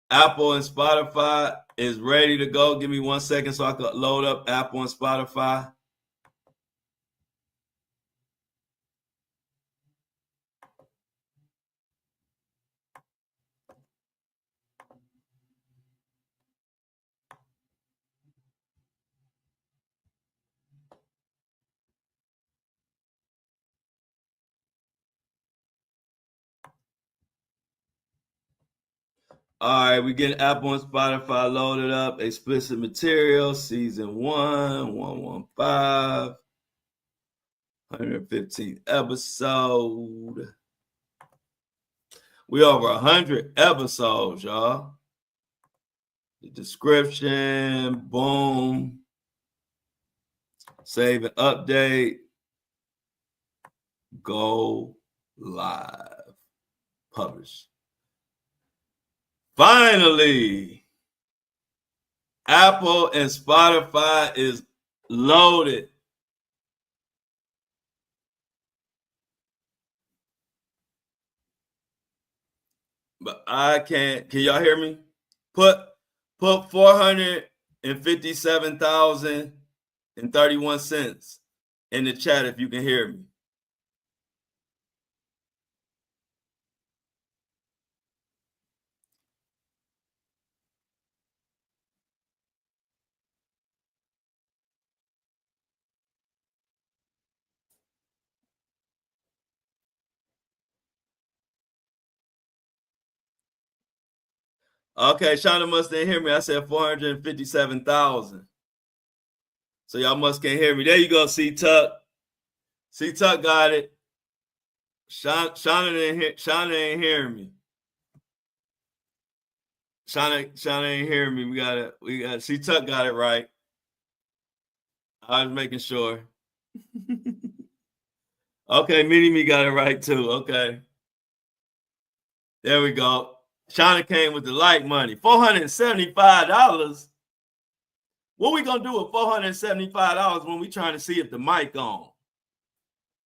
Apple and Spotify is ready to go. Give me 1 second so I can load up Apple and Spotify. All right, we getting Apple and Spotify loaded up. Explicit material, season 1, 115, 115th episode. We over 100 episodes, y'all. The description, boom. Save and update. Go live. Publish. Finally, Apple and Spotify is loaded. But I can't. Can y'all hear me? Put 457,031 cents in the chat if you can hear me. Okay, Shauna must didn't hear me. I said 457,000. So y'all must can't hear me. There you go, C-Tuck. C-Tuck got it. Shauna ain't hearing me. Shauna ain't hearing me. We got it. C-Tuck got it right. I was making sure. Okay, Me got it right too. Okay. There we go. Shauna came with the light money. $475. What we gonna do with $475 when we trying to see if the mic on?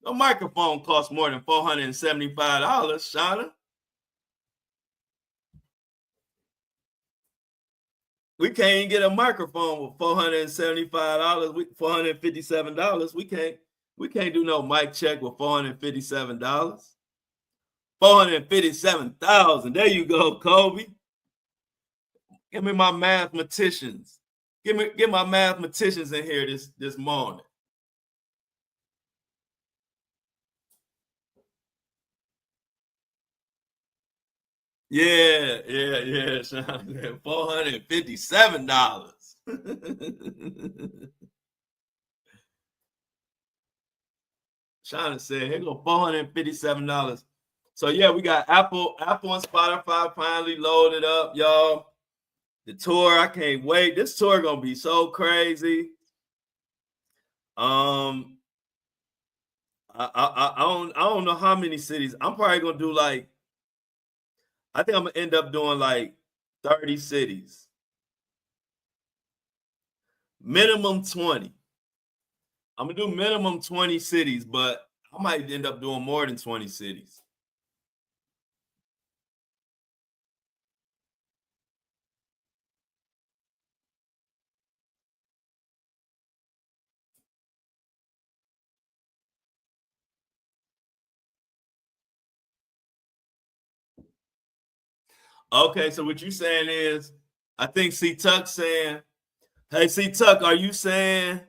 No microphone costs more than $475, Shauna. We can't even get a microphone with $475, $457. We can't do no mic check with $457. 457,000. There you go, Kobe. Give me my mathematicians. Get my mathematicians in here this morning. Yeah. $457. Shauna said, here go $457. So yeah, we got Apple and Spotify finally loaded up, y'all. The tour, I can't wait. This tour gonna be so crazy. I don't know how many cities. I'm probably gonna do I think I'm gonna end up doing 30 cities. Minimum 20. I'm gonna do minimum 20 cities, but I might end up doing more than 20 cities. Okay, so what you saying is, I think C-Tuck saying, hey, C-Tuck, are you saying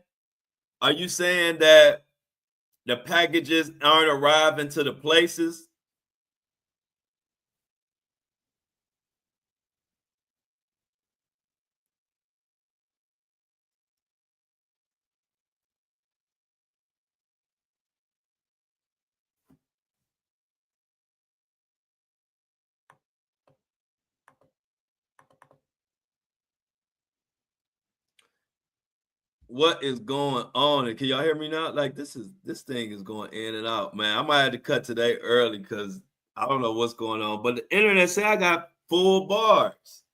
that the packages aren't arriving to the places? What is going on? Can y'all hear me now? This thing is going in and out, man. I might have to cut today early because I don't know what's going on. But the internet say I got full bars.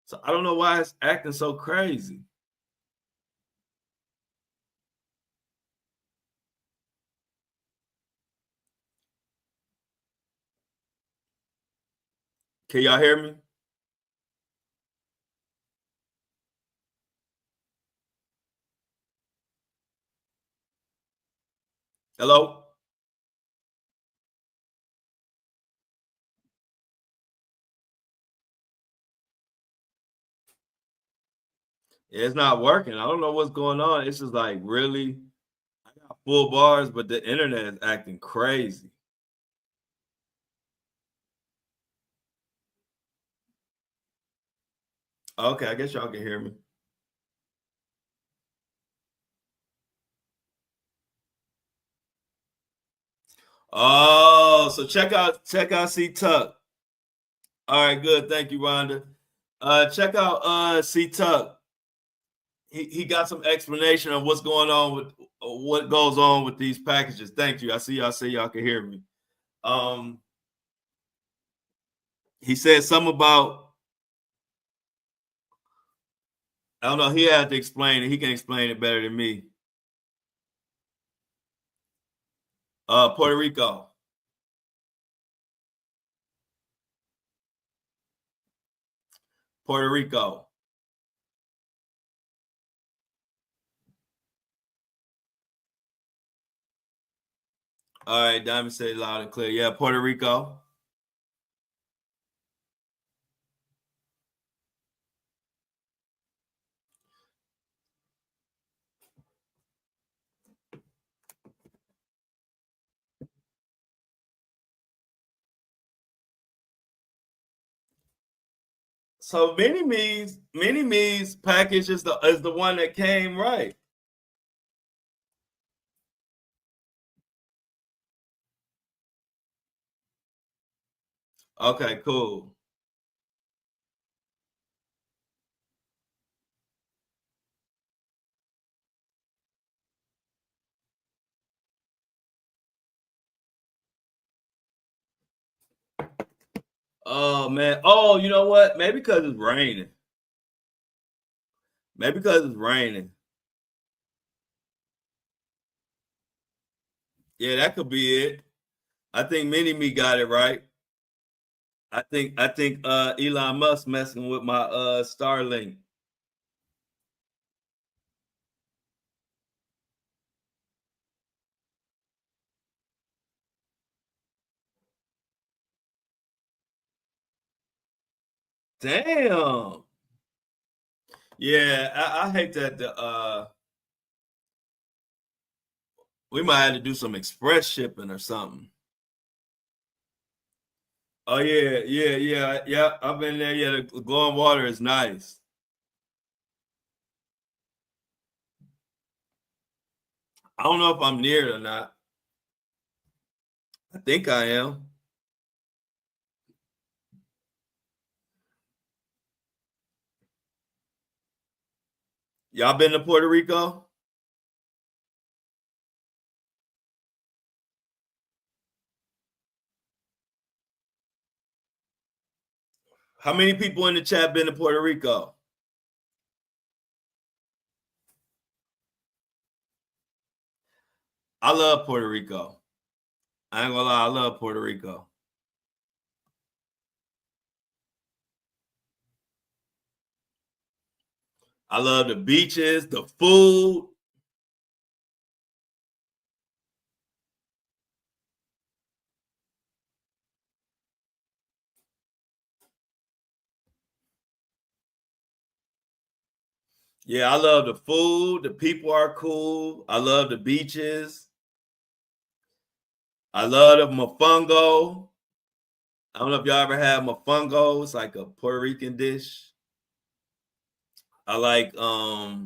So I don't know why it's acting so crazy. Can y'all hear me? Hello? Yeah, it's not working. I don't know what's going on. It's just really, I got full bars, but the internet is acting crazy. Okay, I guess y'all can hear me. Oh, so check out C Tuck. All right, good. Thank you, Rhonda. Check out C Tuck. He got some explanation of what's going on with what goes on with these packages. Thank you. I see y'all say y'all can hear me. He said something about, I don't know, he had to explain it. He can explain it better than me. Puerto Rico. Puerto Rico. All right, Diamond said loud and clear. Yeah, Puerto Rico. So Mini Me's package is the one that came right. Okay, cool. Oh man. Oh, you know what? Maybe because it's raining. Maybe because it's raining. Yeah, that could be it. I think Mini Me got it right. I think Elon Musk messing with my Starlink. Damn. Yeah, I hate that we might have to do some express shipping or something. Oh yeah. I've been there. Yeah, the glowing water is nice. I don't know if I'm near it or not. I think I am. Y'all been to Puerto Rico? How many people in the chat been to Puerto Rico? I love Puerto Rico. I ain't gonna lie, I love Puerto Rico. I love the beaches, the food. Yeah, I love the food. The people are cool. I love the beaches. I love the mofongo. I don't know if y'all ever had mofongo. It's like a Puerto Rican dish. I like I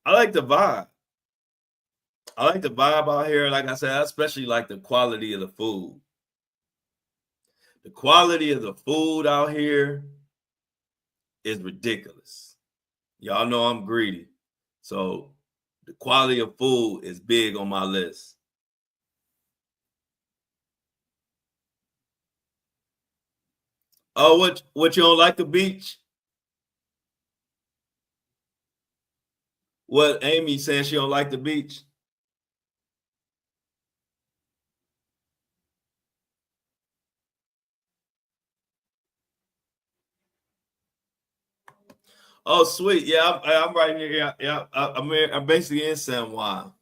like the vibe. I like the vibe out here. Like I said, I especially like the quality of the food. The quality of the food out here is ridiculous. Y'all know I'm greedy. So the quality of food is big on my list. Oh, what you don't like the beach? What Amy saying she don't like the beach? Oh, sweet. Yeah, I'm right here. Yeah. I'm basically in San Juan.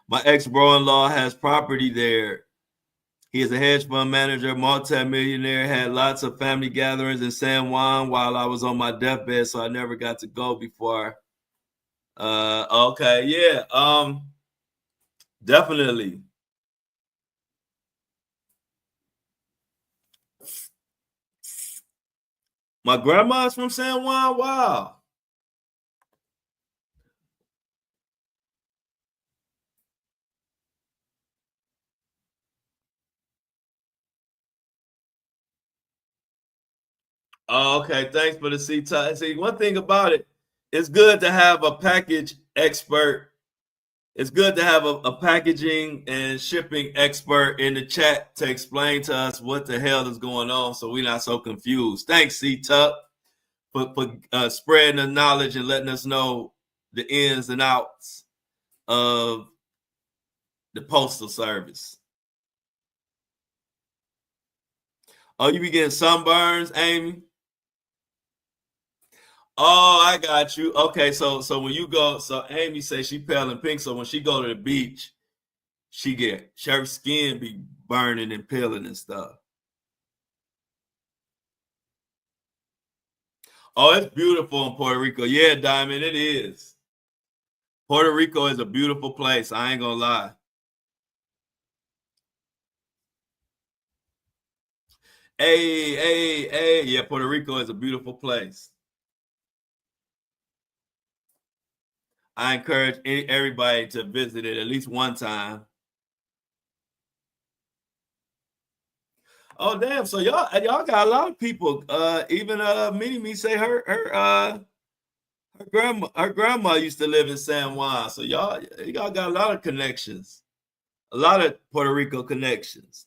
My ex-bro-in-law has property there. He is a hedge fund manager, multi-millionaire, had lots of family gatherings in San Juan while I was on my deathbed, so I never got to go before. Okay, yeah. Definitely. My grandma's from San Juan. Wow. Oh, okay. Thanks for the C-Top. See, one thing about it, it's good to have a package expert. It's good to have a packaging and shipping expert in the chat to explain to us what the hell is going on so we're not so confused. Thanks, C-Tuck, for spreading the knowledge and letting us know the ins and outs of the postal service. Oh, you be getting sunburns, Amy? Oh, I got you. Okay, so when you go, so Amy says she pale and pink. So when she go to the beach, her skin be burning and peeling and stuff. Oh, it's beautiful in Puerto Rico. Yeah, Diamond, it is. Puerto Rico is a beautiful place. I ain't gonna lie. Hey. Yeah, Puerto Rico is a beautiful place. I encourage everybody to visit it at least one time. Oh damn! So y'all got a lot of people. Even Mini Me say her grandma used to live in San Juan. So y'all got a lot of connections, a lot of Puerto Rico connections.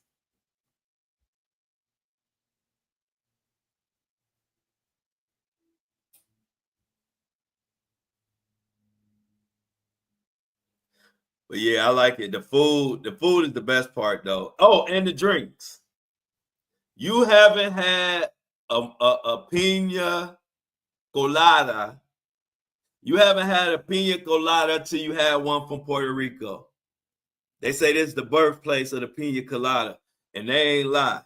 But yeah, I like it. The food is the best part though. Oh, and the drinks. You haven't had a pina colada. You haven't had a pina colada till you had one from Puerto Rico. They say this is the birthplace of the pina colada, and they ain't lie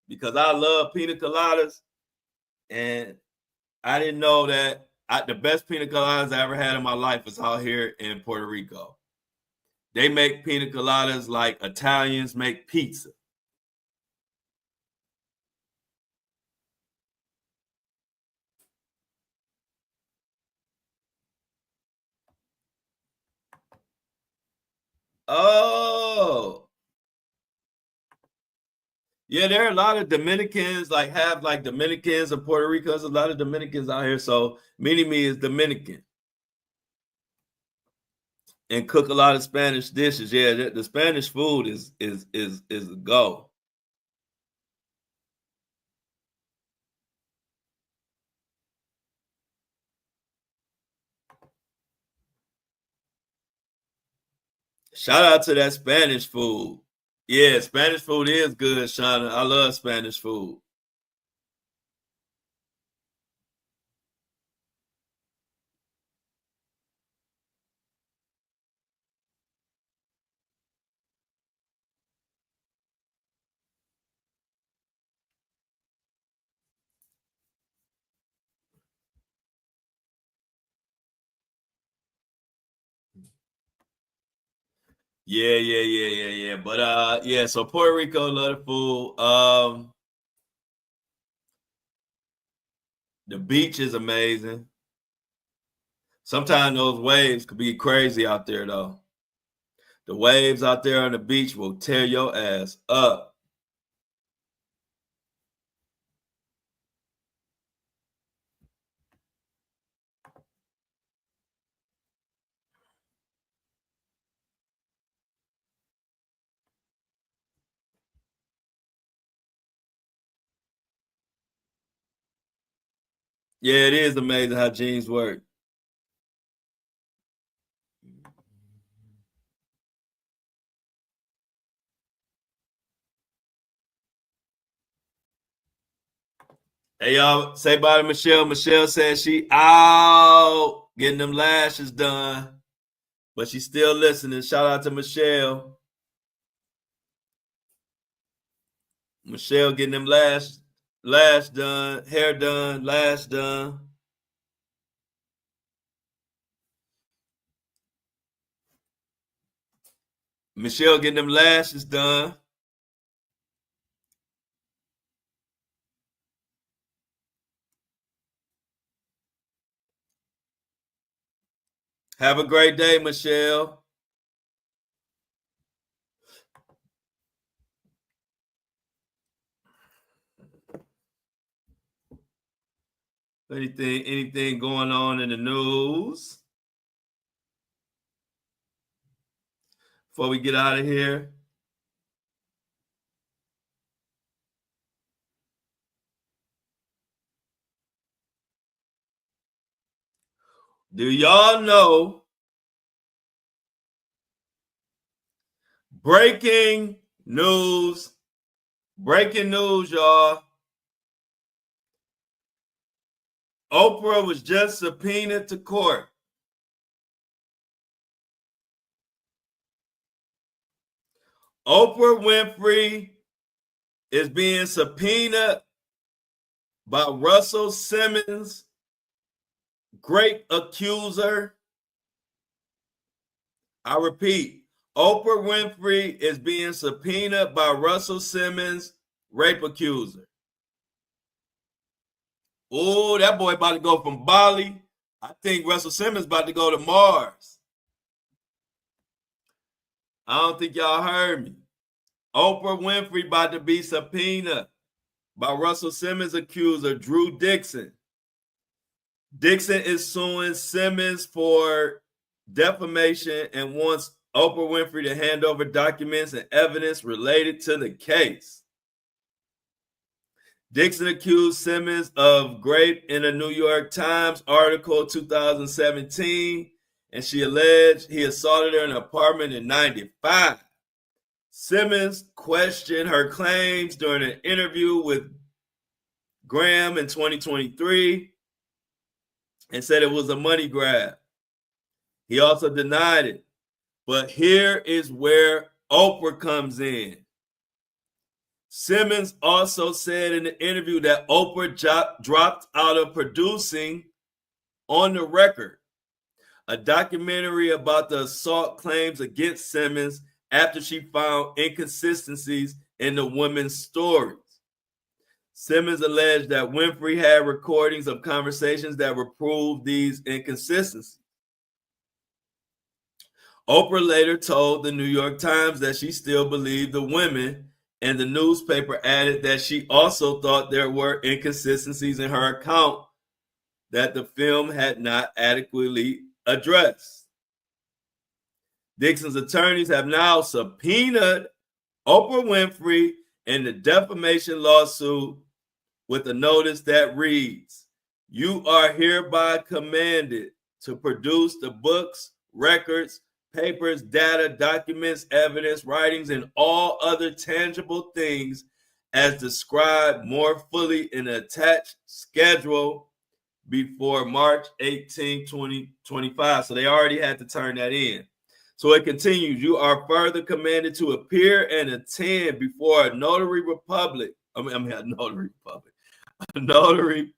because I love pina coladas, and I didn't know that the best pina coladas I ever had in my life is out here in Puerto Rico. They make pina coladas like Italians make pizza. Oh, yeah, there are a lot of Dominicans, have Dominicans and Puerto Rico. There's a lot of Dominicans out here. So Mini Me is Dominican and cook a lot of Spanish dishes. Yeah, the Spanish food is a go. Shout out to that Spanish food. Yeah, Spanish food is good, Shauna. I love Spanish food. Yeah. But yeah, so Puerto Rico love the food. The beach is amazing. Sometimes those waves could be crazy out there though. The waves out there on the beach will tear your ass up. Yeah, it is amazing how jeans work. Hey y'all, say bye to Michelle. Michelle said she out getting them lashes done, but she's still listening. Shout out to Michelle. Michelle getting them lash done, hair done, lash done. Michelle getting them lashes done. Have a great day, Michelle. Anything going on in the news before we get out of here? Do y'all know? Breaking news, y'all. Oprah was just subpoenaed to court. Oprah Winfrey is being subpoenaed by Russell Simmons, great accuser. I repeat, Oprah Winfrey is being subpoenaed by Russell Simmons, rape accuser. Oh, that boy about to go from Bali. I think Russell Simmons about to go to Mars. I don't think y'all heard me. Oprah Winfrey about to be subpoenaed by Russell Simmons accuser Drew Dixon. Dixon is suing Simmons for defamation and wants Oprah Winfrey to hand over documents and evidence related to the case. Dixon accused Simmons of rape in a New York Times article 2017, and she alleged he assaulted her in an apartment in 95. Simmons questioned her claims during an interview with Graham in 2023 and said it was a money grab. He also denied it. But here is where Oprah comes in. Simmons also said in the interview that Oprah dropped out of producing On the Record, a documentary about the assault claims against Simmons after she found inconsistencies in the women's stories. Simmons alleged that Winfrey had recordings of conversations that reproved these inconsistencies. Oprah later told the New York Times that she still believed the women, and the newspaper added that she also thought there were inconsistencies in her account that the film had not adequately addressed. Dixon's attorneys have now subpoenaed Oprah Winfrey in the defamation lawsuit with a notice that reads, "You are hereby commanded to produce the books, records, papers, data, documents, evidence, writings, and all other tangible things as described more fully in the attached schedule before March 18, 2025. So they already had to turn that in. So it continues, you are further commanded to appear and attend before a notary republic. A notary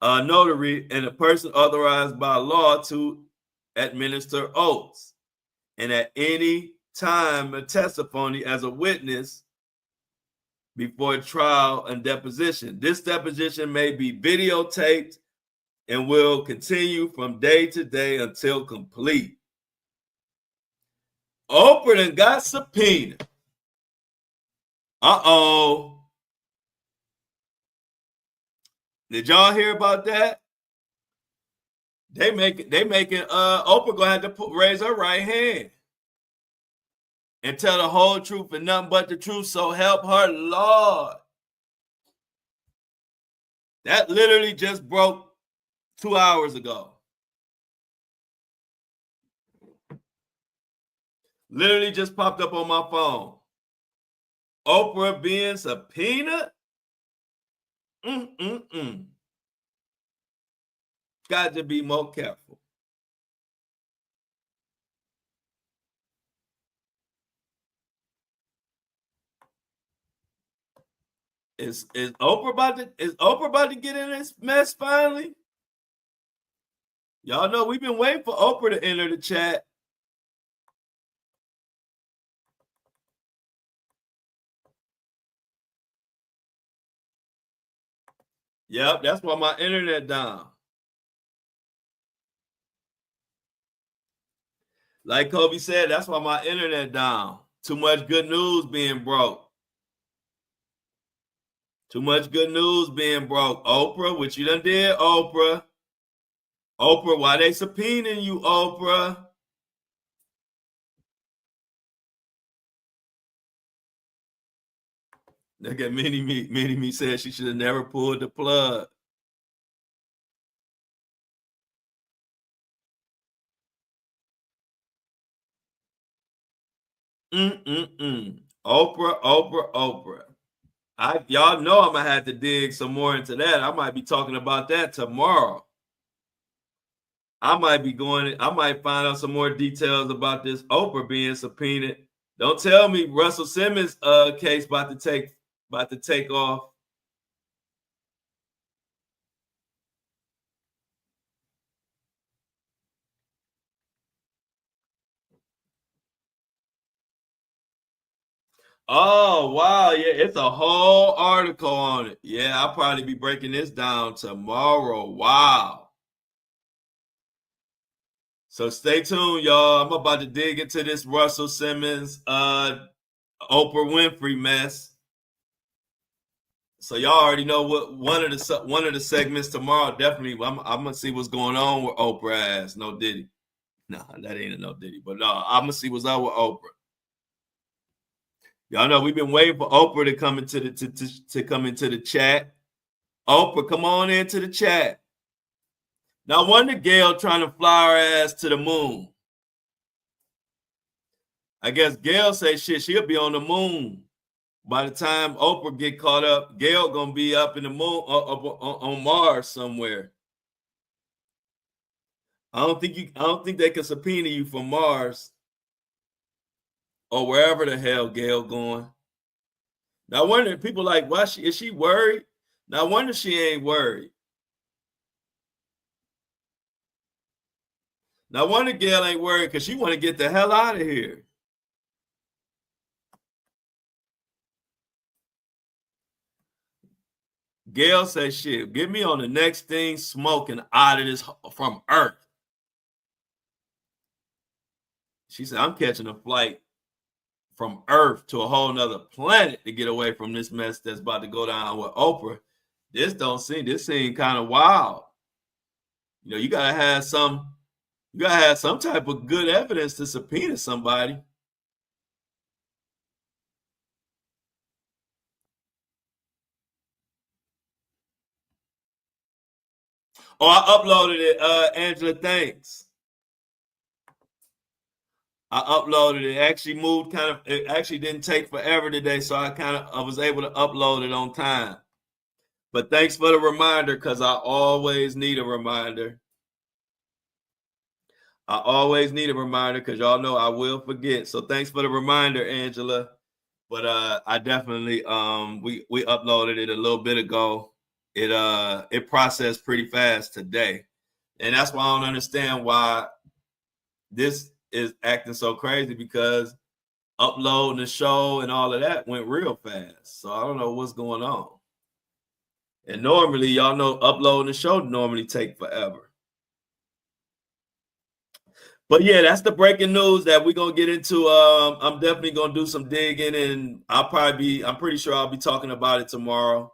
and a person authorized by law to administer oaths, and at any time a testimony as a witness before trial and deposition. This deposition may be videotaped and will continue from day to day until complete. Oprah done got subpoenaed. Uh-oh. Did y'all hear about that? They making Oprah gonna have to raise her right hand and tell the whole truth and nothing but the truth, so help her Lord. That literally just broke 2 hours ago. Literally just popped up on my phone. Oprah being subpoenaed? Got to be more careful. Is Oprah about to get in this mess finally? Y'all know we've been waiting for Oprah to enter the chat. Yep, that's why my internet down. Like Kobe said, that's why my internet down. Too much good news being broke. Too much good news being broke. Oprah, what you done did, Oprah? Oprah, why they subpoenaing you, Oprah? Look at Mini Me said she should have never pulled the plug. Oprah. Y'all know I'm gonna have to dig some more into that. I might be talking about that tomorrow. I might find out some more details about this Oprah being subpoenaed. Don't tell me Russell Simmons case about to take off. Oh wow, yeah, it's a whole article on it. Yeah, I'll probably be breaking this down tomorrow. Wow. So stay tuned, y'all. I'm about to dig into this Russell Simmons, Oprah Winfrey mess. So y'all already know what one of the segments tomorrow. Definitely, I'm gonna see what's going on with Oprah ass. No Diddy. No, that ain't a no Diddy. But no, I'm gonna see what's up with Oprah. Y'all know we've been waiting for Oprah to come into to come into the chat. Oprah, come on into the chat. Now, wonder Gail trying to fly her ass to the moon. I guess Gail say shit, she'll be on the moon. By the time Oprah get caught up, Gail gonna be up in the moon on Mars somewhere. I don't think they can subpoena you from Mars or wherever the hell Gail going. Now I wonder people like why is she worried? Now I wonder she ain't worried. Now I wonder Gail ain't worried because she want to get the hell out of here. Gail says, shit, get me on the next thing smoking out of this from Earth. She said, I'm catching a flight from Earth to a whole nother planet to get away from this mess that's about to go down with Oprah. This seem kind of wild. You know, you gotta have some type of good evidence to subpoena somebody. Oh, I uploaded it, Angela. Thanks. I uploaded it. It actually didn't take forever today, so I was able to upload it on time. But thanks for the reminder, because I always need a reminder. I always need a reminder because y'all know I will forget. So thanks for the reminder, Angela. But I definitely we uploaded it a little bit ago. It processed pretty fast today. And that's why I don't understand why this is acting so crazy, because uploading the show and all of that went real fast. So I don't know what's going on. And normally, y'all know uploading the show normally take forever. But yeah, that's the breaking news that we're gonna get into. I'm definitely gonna do some digging, and I'm pretty sure I'll be talking about it tomorrow.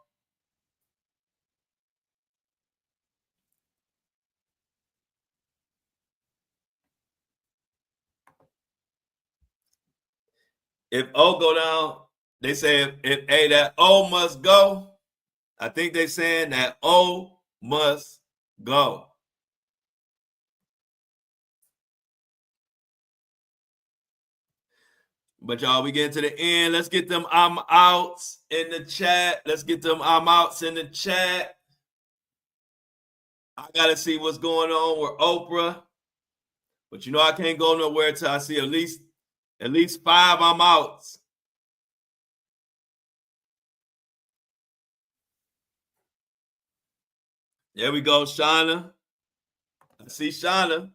If O go down, they say if A, that O must go. I think they're saying that O must go. But y'all, we get to the end. Let's get them I'm outs in the chat. Let's get them I'm outs in the chat. I gotta see what's going on with Oprah. But you know I can't go nowhere until I see at least 5 I'm outs. There we go, Shauna. I see Shauna.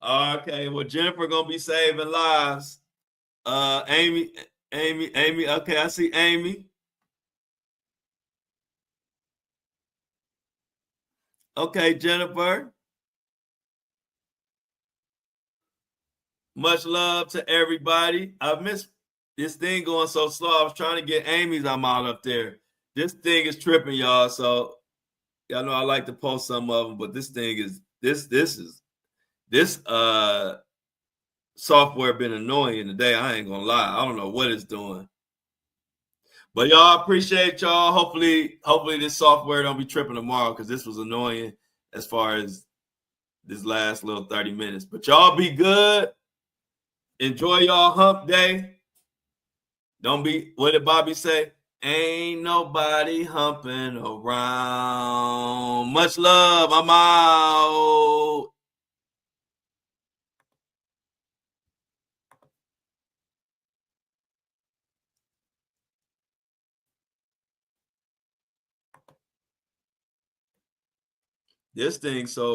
Okay, well, Jennifer gonna be saving lives. Amy. Okay, I see Amy. Okay, Jennifer. Much love to everybody. I missed this thing going so slow. I was trying to get Amy's I'm out up there. This thing is tripping, y'all. So y'all know I like to post some of them, but this thing is this software been annoying today. I ain't gonna lie. I don't know what it's doing. But y'all, appreciate y'all. Hopefully this software don't be tripping tomorrow because this was annoying as far as this last little 30 minutes. But y'all be good. Enjoy y'all hump day. Don't be, what did Bobby say? Ain't nobody humping around. Much love. I'm out. This thing so